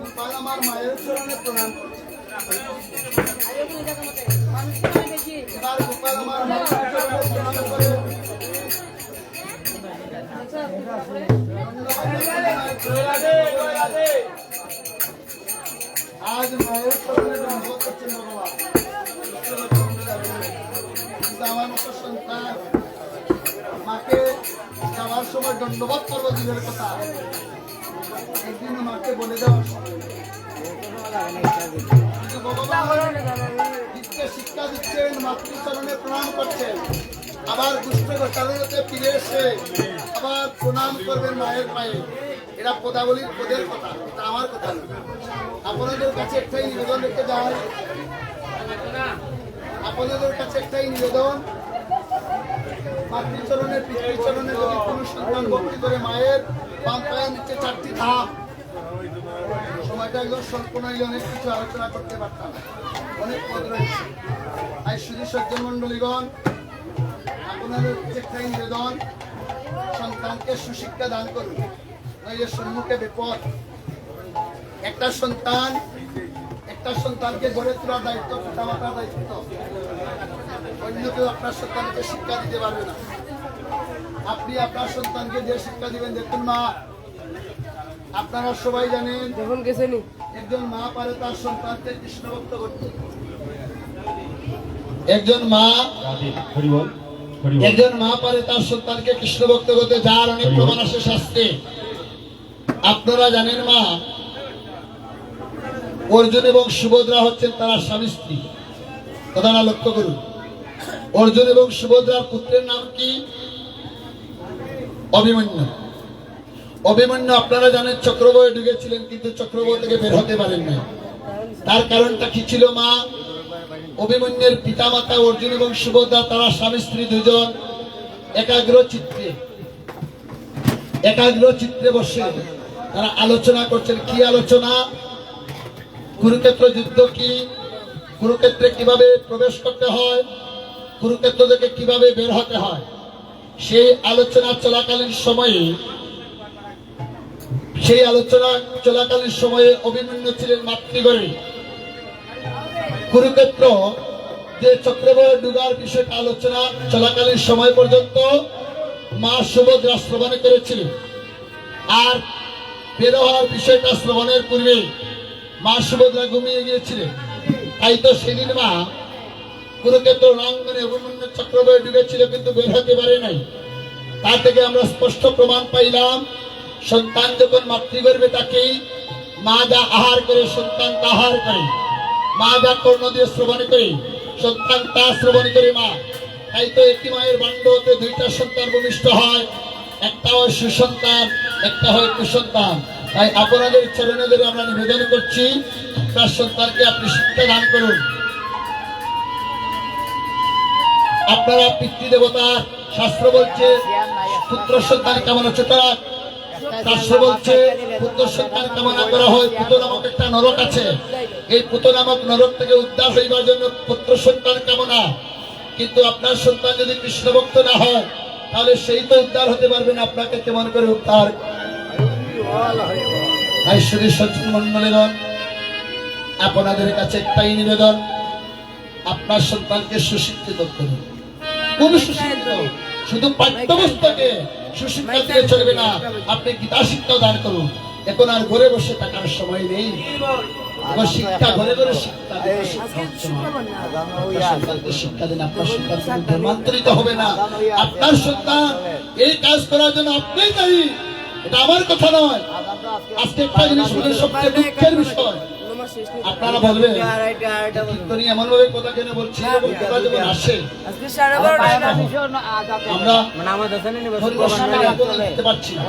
গোপাল আমার মায়ের চরণে প্রণাম করছে। এবার গোপাল আমার মায়ের চরণে প্রণাম করে আজ মায়ের চরণে দণ্ডবোধ করছেন ভগবান। কিন্তু আমার মতো সন্তান মাকে যাওয়ার সময় দণ্ডবোধ করবো দূরের কথা, একদিন মাকে বলে দেওয়ার সময় কিন্তু ভগবান বিদ্যে শিক্ষা দিচ্ছেন, মাতৃচরণে প্রণাম করছেন, আবার দুষ্ট গোচারণতে ফিরে এসে আবার প্রণাম করবেন মায়ের পায়ে। এটা পদাবলীর পদের কথা, এটা আমার কথা না। আপনাদের কাছে একটাই নিবেদন রেখে যায়, আপনাদের কাছে একটাই নিবেদন, মাতৃচরণে পিতৃচরণে যদি কোনো সন্তান ভক্তি করে মায়ের বাম পায়ের নিচে 4টি ধাপ, সময়টা একদম সম্পূর্ণ হইলে অনেক কিছু আলোচনা করতে পারতাম, অনেক পদ রয়েছে। তাই শুধু সজ্জন মন্ডলীগণ, আপনাদের একটাই নিবেদন, সন্তানকে সুশিক্ষা দান করুন, নইলে সম্মুখে বিপদ। একটা সন্তানকে গড়ে তোলার দায়িত্ব পিতামাতার দায়িত্ব, অন্য কেউ আপনার সন্তানকে শিক্ষা দিতে পারবে না। আপনি আপনার সন্তানকে যে শিক্ষা দিবেন, দেখুন মা, আপনারা সবাই জানেন একজন মা পারে তার সন্তানকে কৃষ্ণ ভক্ত করতে, একজন মা পারে তার সন্তানকে কৃষ্ণ ভক্ত করতে, যার অনেক প্রমাণ আছে শাস্ত্রে। আপনারা জানেন মা, অর্জুন এবং সুভদ্রা হচ্ছেন তারা স্বামী স্ত্রী, কথাটা লক্ষ্য করুন। অর্জুন এবং সুভদ্রার পুত্রের নাম কি? অভিমন্যু। অভিমন্যু আপনারা জানেন চক্রবয়ে ঢুকেছিলেন, কিন্তু চক্রবয় থেকে বের হতে পারেন না। তার কারণটা কি ছিল মা? অভিমন্যুর পিতামাতা অর্জুন এবং সুভদ্রা, তারা স্বামী স্ত্রী দুজন একাগ্র চিত্রে বসে তারা আলোচনা করছেন। কি আলোচনা? কুরুক্ষেত্র যুদ্ধ কি, কুরুক্ষেত্রে কিভাবে প্রবেশ করতে হয়, কুরুক্ষেত্র থেকে কিভাবে বের হতে হয়, সেই আলোচনা চলাকালীন সময়ে অভিমন্যু ছিলেন মাতৃগর্ভে। কুরুক্ষেত্র যে চক্রবয়ে ডুবার বিষয়টা আলোচনা চলাকালীন সময় পর্যন্ত মা সুভদ্রা শ্রবণ করেছিলেন, আর বের হওয়ার বিষয়টা শ্রবণের পূর্বে মা সুভদ্রা ঘুমিয়ে গিয়েছিলেন। তাই তো সেদিন মা কুরুক্ষেত্র রণাঙ্গনে অভিমন্যু চক্রবয়ে ডুবেছিল, কিন্তু বের হতে পারে নাই। তা থেকে আমরা স্পষ্ট প্রমাণ পাইলাম, সন্তান যখন মাতৃগর্ভে থাকে, মা যা আহার করে সন্তান তা আহার করে, মা যা কর্ণ দিয়ে শ্রবণ করে সন্তান তা শ্রবণ করে মা। তাই তো একটি মায়ের বাণ্ড হতে 2টা সন্তান ভূমিষ্ঠ হয়, একটা হয় সুসন্তান, একটা হয় কুসন্তান। তাই আপনাদের চরণে ধরে আমরা নিবেদন করছি, আপনার সন্তানকে আপনি শিক্ষা দান করুন। আপনারা পিতৃদেবতার শাস্ত্র বলছে পুত্র সন্তান কামনা চেতনা, শাস্ত্র বলছে পুত্র সন্তান কামনা করা হয়। পুত নামক একটা নরক আছে, এই পুত নামক নরক থেকে উদ্ধার হইবার জন্য পুত্র সন্তান কামনা। কিন্তু আপনার সন্তান যদি কৃষ্ণ ভক্ত না হয়, তাহলে সেই তো উদ্ধার হতে পারবে না, আপনাকে কেমন করে উদ্ধার? ঐশ্বরী সজ্জন মন্ডলীগণ, আপনাদের কাছে একটাই নিবেদন, আপনার সন্তানকে সুশিক্ষিত করুন। কোন সুশিক্ষিত? শুধু পাঠ্যপুস্তকে সুশিক্ষা দিয়ে চলবে না, আপনি গীতা শিক্ষা দান করুন। এখন আর ঘরে বসে থাকার সময় নেই, এবার শিক্ষা ঘরে ঘরে শিক্ষা দিন। আপনার সন্তান ধর্মান্তরিত হবে না। আপনার সন্তান এই কাজ করার জন্য আপনি দায়ী, এটা আমার কথা নয়। আজকে একটা জিনিস বলে সবচেয়ে দুঃখের বিষয়, আপনারা বলবেন এমন ভাবে কথা কেন বলছি, যখন আসে আমরা দিতে পারছি না।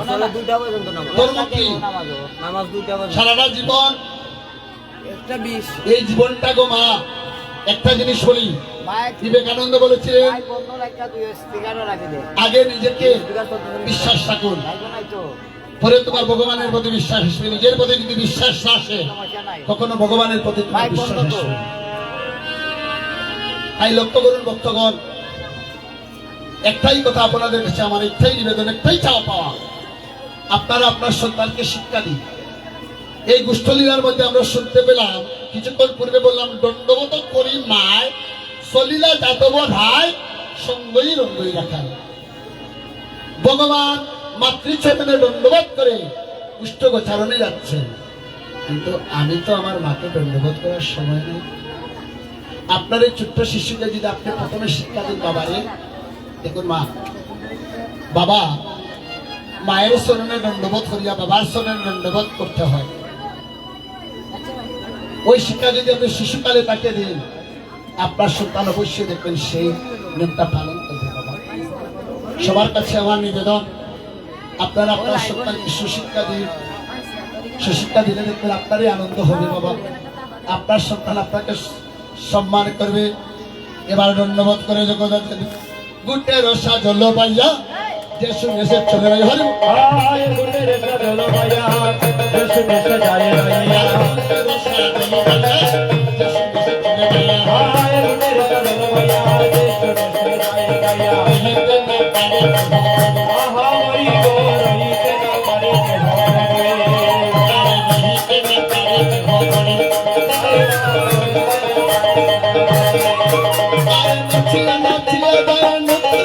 ধর্ম কি? সারাটা জীবন এই জীবনটা গো মা, একটা জিনিস বলি, বিবেকানন্দ বলেছিলেন আগে নিজেকে বিশ্বাস রাখুন, পরে তোমার ভগবানের প্রতি বিশ্বাস আসবে। নিজের প্রতি যদি বিশ্বাস না আসে, সমস্যা নাই কখনো ভগবানের প্রতি তোমার ভাই, বিশ্বাস বন্ধ তো। আসবে না। তাই লক্ষ্য করুন ভক্তগণ, একটাই কথা আপনাদের কাছে আমার, একটাই নিবেদন, একটাই চাওয়া পাওয়া, আপনারা আপনার সন্তানকে শিক্ষা দিন। এই গুষ্ঠলীলার মধ্যে আমরা শুনতে পেলাম, কিছুক্ষণ পূর্বে বললাম, দণ্ডবত করি মায় সলিলা যাদব ধায় সঙ্গই রঙ্গই রাখায়। ভগবান মাতৃচরণে দণ্ডবোধ করে কুষ্ঠগোচারণে যাচ্ছেন, কিন্তু আমি তো আমার মাকে দণ্ডবোধ করার সময় নেই। আপনার এই ছোট্ট শিশুকে যদি আপনি প্রথমে শিক্ষা দিন, বাবারে দেখুন মা, বাবা মায়ের চরণে দণ্ডবোধ করিয়া বাবার চরণে দণ্ডবোধ করতে হয়, ওই শিক্ষা যদি আপনি শিশুকালে তাকে দিন, আপনার সন্তান অবশ্যই দেখবেন সেই নিয়মটা পালন করবে। বাবা, সবার কাছে আমার নিবেদন, আপনারা আপনার সন্তানকে সুশিক্ষা দিন। সুশিক্ষা দিলে দেখবেন আপনারই আনন্দ হবে। বাবা, আপনার সন্তান আপনাকে সম্মান করবে। এবার ধন্যবাদ করে যখন গুটে রসা জল পাইয়া যে শুনেছে চলে যাই হরি আয় গুটের সাজল মায়া দেশ দেশ যায় রাইয়া রসা জল পাইয়া যে শুনেছে চলে যাই আয় গুটের সাজল মায়া দেশ দেশ যায় রাইয়া হিতে না পারে আহা মরি গো রইতে না পারে হিতে না পারে ভগবান আর নাচিয়া নাচিয়া দাঁড়া নতুন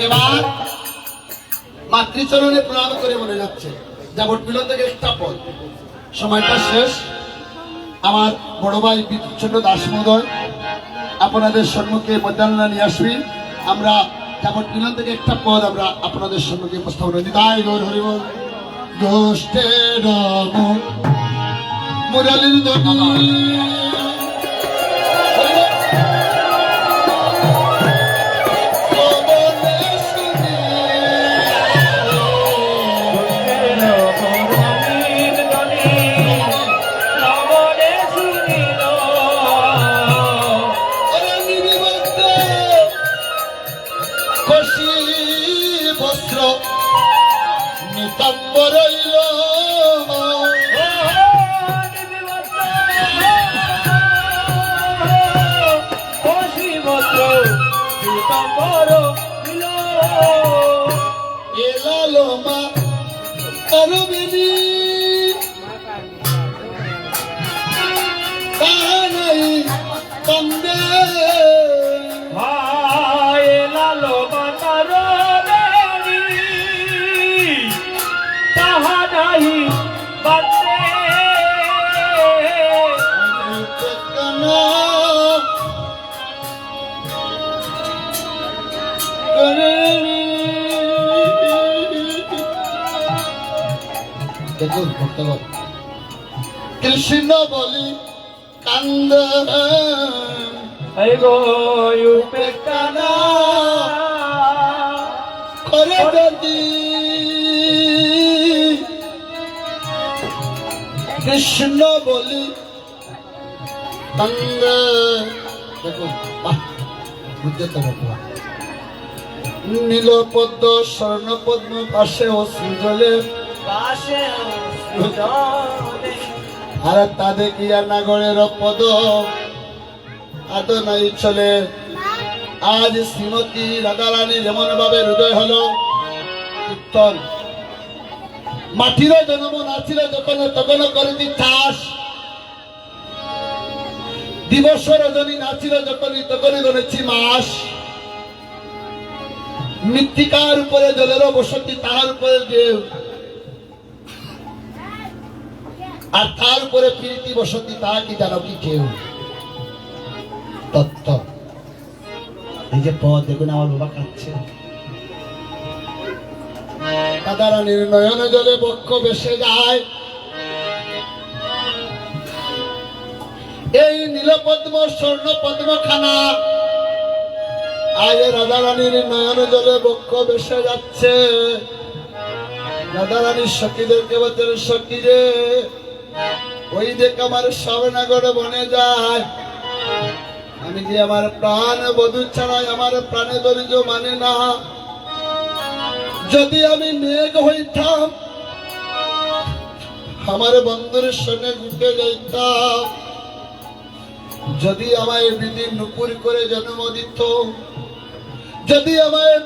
এবার মাতৃচরণে প্রণাম করে বলে যাচ্ছে, যাবট মিলন থেকে একটা পদ। সময়টা শেষ। আমার বড় ভাই বিচ্ছন্ন দাস মহোদয় আপনাদের সম্মুখে মধ্যাহ্ন নিয়ে আসবি। আমরা যাবট মিলন থেকে একটা পদ আমরা আপনাদের সম্মুখে উপস্থাপন করি। তাই গৌর হরিবল গোষ্ঠের মুরালির ধ্বনি নিতম্বরইল এলালো মা অরবিনী তাহাই তন্দে দেখুন ভক্তগণ, কৃষ্ণ বলি কান্দ করে যদি কৃষ্ণ বলি কান্দ। দেখুন বাহ, বুঝতে তো ভগবান নীলপদ্ম স্বর্ণপদ্ম পাশে অশ্রুজলে আর তাদের গিয়া নাগরের পদ আদ নাই চলে আজ শ্রীমতী রাধারানীর এমন ভাবে হৃদয় হলো কীর্তন মাটিরও জন্ম নাছিল যখন তখন করেছি চাষ দিবস রজনী নাছিল যখনই তখনই গণেছি মাস মৃত্তিকার উপরে জলেরও বসতি তাহার উপরে ঢেউ আর তার উপরে প্রীতি বসতি তাহা কি জানো কি কেউ তত্ত্ব এই যে পথ দেখুন আমার বাবা কাঁদছে রাধারানীর নয়ন জলে বক্ষ বেসে যায় এই নীলপদ্ম স্বর্ণ পদ্ম খানা আজ রাধারানীর নয়ন জলে বক্ষ বেসে যাচ্ছে রাধারানীর সখীদেরকে বলছেন সখী রে ওই দেখ আমার শ্রাবণাগর বনে যায় আমি যে আমার প্রাণ বধূ ছাড়াই আমার প্রাণে দরিজ মানে না যদি আমি মেঘ হইতাম আমার বন্ধুর সঙ্গে ঘুরতে যাইতাম যদি আমায় বিধি নুপুর করে জন্ম দিত যদি আমায়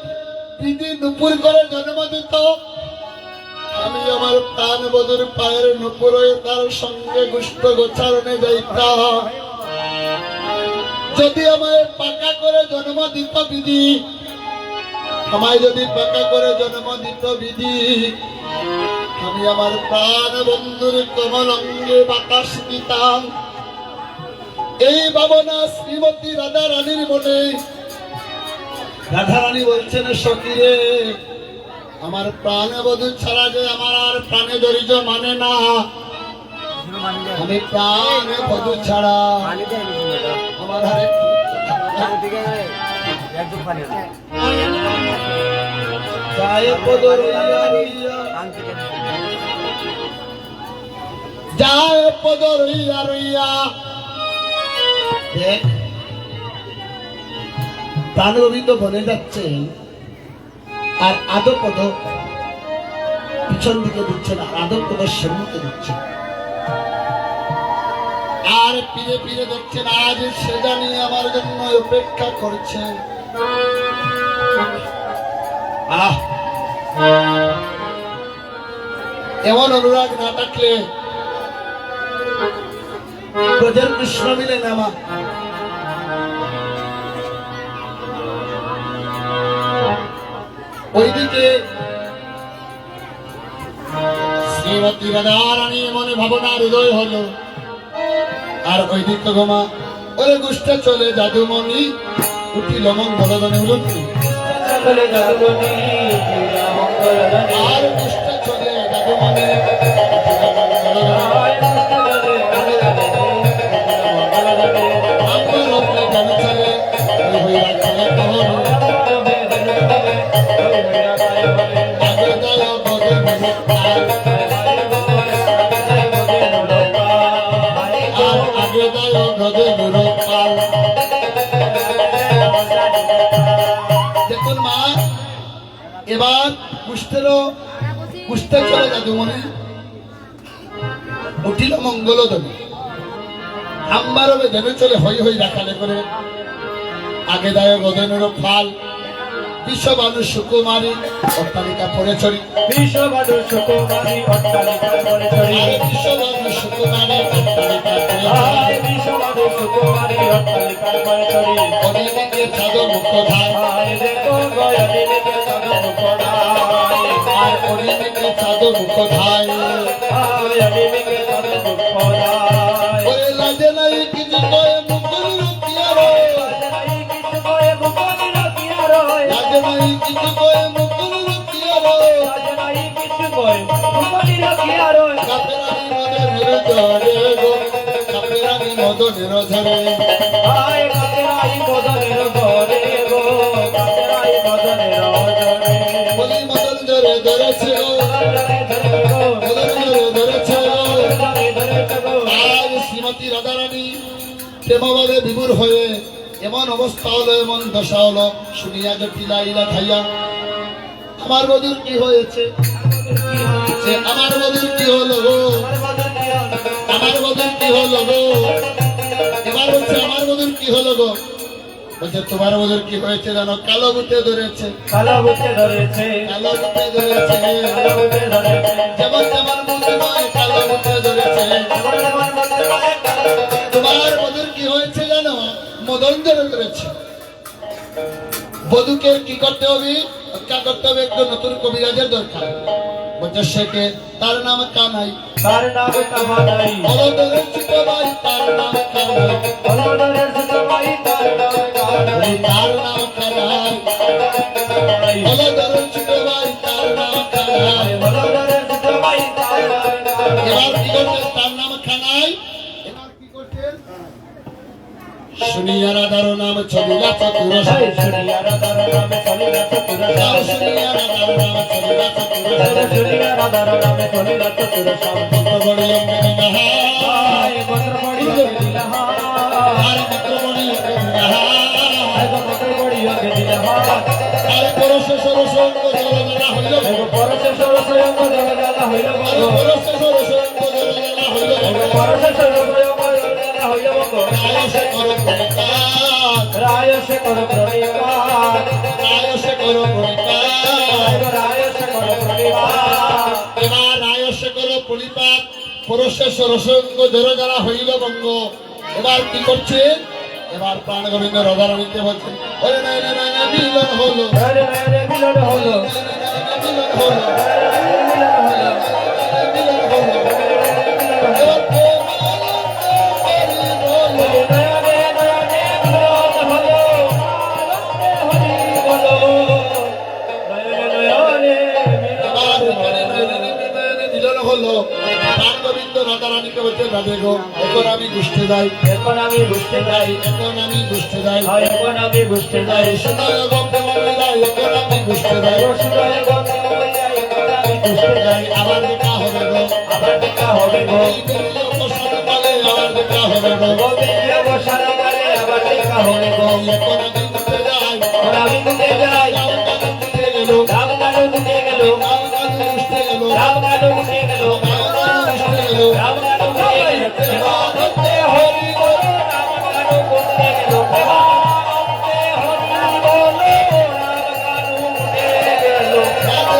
বিধি নুপুর করে জন্ম দিত আমি আমার প্রাণ বধুর পায়ের নুপুর হয়ে তার সঙ্গে গুষ্ঠ গোচারণে যাইতাম যদি আমায় পাকা করে জন্ম দিত বিধি আমায় যদি পাকা করে জন্ম দিত বিধি আমি আমার প্রাণ বন্ধুর কমল অঙ্গে বাতাস দিতাম এই ভাবনা শ্রীমতী রাধারানীর মনে রাধারানী বলছেন সখীরে আমার প্রাণ বধূ ছাড়া যে আমার আর প্রাণে দরিদ্র মানে না আমি প্রাণ বধূ ছাড়া আমার হারে যায় পদ রইয়া রইয়া যায় পদ রইয়া রইয়া দেখ প্রাণবীত বনে যাচ্ছে আর আদো পদ পিছন দিকে দিচ্ছে না আদো পদ সম্মুখে দিচ্ছে আর ফিরে ফিরে দেখছেন আজ সে জানি আমার জন্য অপেক্ষা করছে এমন অনুরাগ না থাকলে ব্রজের কৃষ্ণ মিলে নামা ওইদিকে শ্রীমতী রাধারানী মনে ভাবনা হৃদয় হলো আর ওইদিকে গোমা ওরে গুষ্টা চলে জাদুমণি উঠিল মঙ্গলদনে উঠি আর গুষ্টা চলে জাদুমণি দেখুন মা এবার কুষ্ঠে চলে জাদুমণি উঠিল মঙ্গলদনে আম্বারবে দেবে চলে হই হই রাখালে করে আগে দায় গদনের ফাল বিশ্ববানু সুকুমারী অট্টালিকা পড়ে চড়ি বিশ্ববানু সুকুমারী অট্টালিকা পড়ে চড়ি বিশ্ববানু সুকুমারী অট্টালিকা বিশ্ববানু সুকুমারী অট্টালিকা পড়ে চড়ি অনিদিকে চাঁদ মুক্ত ধার দেখো গয়নিকে চাঁদ মুক্ত ধার আর অনিদিকে চাঁদ মুক্ত ধার অনিদিকে চাঁদ মুক্ত ধার ওরে লাজে নাই কিছু কয়ে মুকুল রুকিয়া রে লাজে নাই কিছু কয়ে মুকুল রুকিয়া রে লাজে নাই কিছু কয়ে মুকুল রুকিয়া রে লাজে নাই কিছু কয়ে মুকুল রুকিয়া রে কাপেরানি মদনের ঝরে গো কাপেরানি মদনের ঝরে আয় কাপেরাই মদনের ঝরে গো কাপেরাই মদনের ঝরে বলি মদন ঝরে ধরেছে গো মদন ঝরে ধরেছে গো আজ শ্রীমতী রাধারানী প্রেমভাবে বিভোর হয়ে এমন অবস্থা হলো এমন দশা হলো শুনিয়া জটিলা ইলা খাইয়া আমার বধূর কি হয়েছে আমার বধূর কি হলো গো আমার বধূর কি হলো গো এবার বলছে আমার বধূর কি হলো গো বলছে তোমার ওদের কি হয়েছে জানো? কালো ভূতে ধরেছে, কালো ভূতে ধরেছে, কালো ভূতে ধরেছে, কালো ভূতে ধরেছে, যেমন যেমন মন্দির নয় কালো ভূতে ধরেছে। যেমন যেমন বলতে পারে কালো ভূতে তোমার বধুর কি হয়েছে জানো? মদন ধরে ধরেছে। বধুকে কি করতে হবে? হত্যা করতে হবে। একজন নতুন কবিরাজের দরকার। বলছে সে কে? তার নাম কানাই। তার নাম কামাই, অলদরের ছোট ভাই, তার নাম কানাই। অলদরের ছোট ভাই, তার নাম কানাই, তার নাম কানাই। কানাই, অলদরের ছোট ভাই, তার নাম কানাই। অলদরের ছোট ভাই, তার নাম কানাই। এবার কি করতেন? তার নাম কানাই। এবার কি করতেন? শুনিয়া রাধার নাম ছবিলা চতুরস। জয় শুনিয়া রাধার নামে চলিলা চতুরসাম, শুনিয়া রাধার নাম ছবিলা চতুরস। জয় শুনিয়া রাধার নামে চলিলা চতুরসাম। বড় অঙ্গিনী নাহা। হায় মন্ত্র পড়িয়া দিলা আর মাত্র বড় অঙ্গিনী নাহা। হায় মন্ত্র পড়িয়া দিলা আর পরশ সরস অঙ্গ জলজলা হইল। পরশে সরসয়ঙ্গ জলজালা হইল আর বঙ্গ, পরশ সরস অঙ্গ জলজলা হইল। পরশে সরসয়ঙ্গ জলজালা হইল বঙ্গ। রায়সে কর পরিপাত, রায় সে কর প্রণিপাত, রায়সে কর পরিপাত। রায় সে কর প্রণিপাত। এবার রায়সে কর পরিপাত, পরশে সরসঙ্গ জলজলা হইল বঙ্গ। এবার কি করছে? এবার প্রাণ গোবিন্দ রাধারানীকে বলছেন, ওরে নয় নয় নয় নয় মিলন হলো, রে রে মিলন হলো, মিলন হলো, মিলন হলো, মিলন হলো। এবার প্রেম হলো, হরি বলো। নয়নে নয়নে মিলন হলো, আনন্দে হরি বলো। নয়নে নয়নে এবার মিলন এখানে হলো। নয়নে মিলন হলো। প্রাণ গোবিন্দ রাধারানীকে বলছেন, রাধে গো এখন আমি বুঝতে যাই, এখন আমি বুঝতে যাই, এখন আমি বুঝতে যাই। এখন আমি বুঝতে যাই, সুদয় গপ্পে মনে যাই, এখন আমি বুঝতে যাই। রসুদয় গন্ধ যাই, এখন আমি বুঝতে যাই। আবার দেখা হবে গো, আবার দেখা হবে গো, এই বেরিয়ে প্রসাদ পালে আবার দেখা হবে গো। গোবিন্দ বসানো কালে আবার দেখা হবে গো। এখন আমি বুঝতে যাই, এখন আমি বুঝতে যাই, রাম কানু বুঝতে গেল, রাম কানু বুঝতে গেল, রাম কানু বুঝতে গেল, রাম কানু বুঝতে গেল, রাম কানু বুঝতে গেল। রাম কানু বুঝতে গেল। প্রেমানন্দে হরি বল, রাম কানু বুঝতে গেল। প্রেমানন্দে হরি বল, রাম কানু বুঝতে গেল। জয়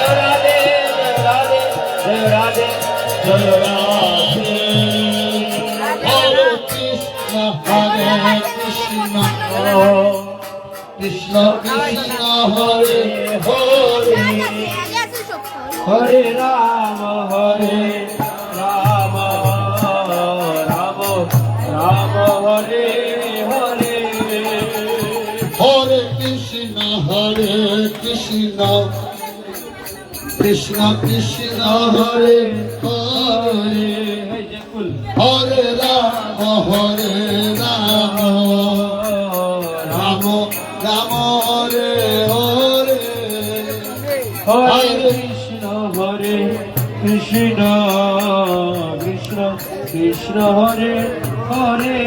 রাধে, জয় রাধে, জয় রাধে, জয় রাধে। হরে কৃষ্ণ হরে কৃষ্ণ কৃষ্ণ কৃষ্ণ হরে হরে হরে রাম রাম রাম হরে হরে। হরে কৃষ্ণ কৃষ্ণ কৃষ্ণ হরে হরে এই যে কুল। হরে রাম রাম রাম হরে হরে হরে কৃষ্ণ কৃষ্ণ কৃষ্ণ কৃষ্ণ হরে হরে।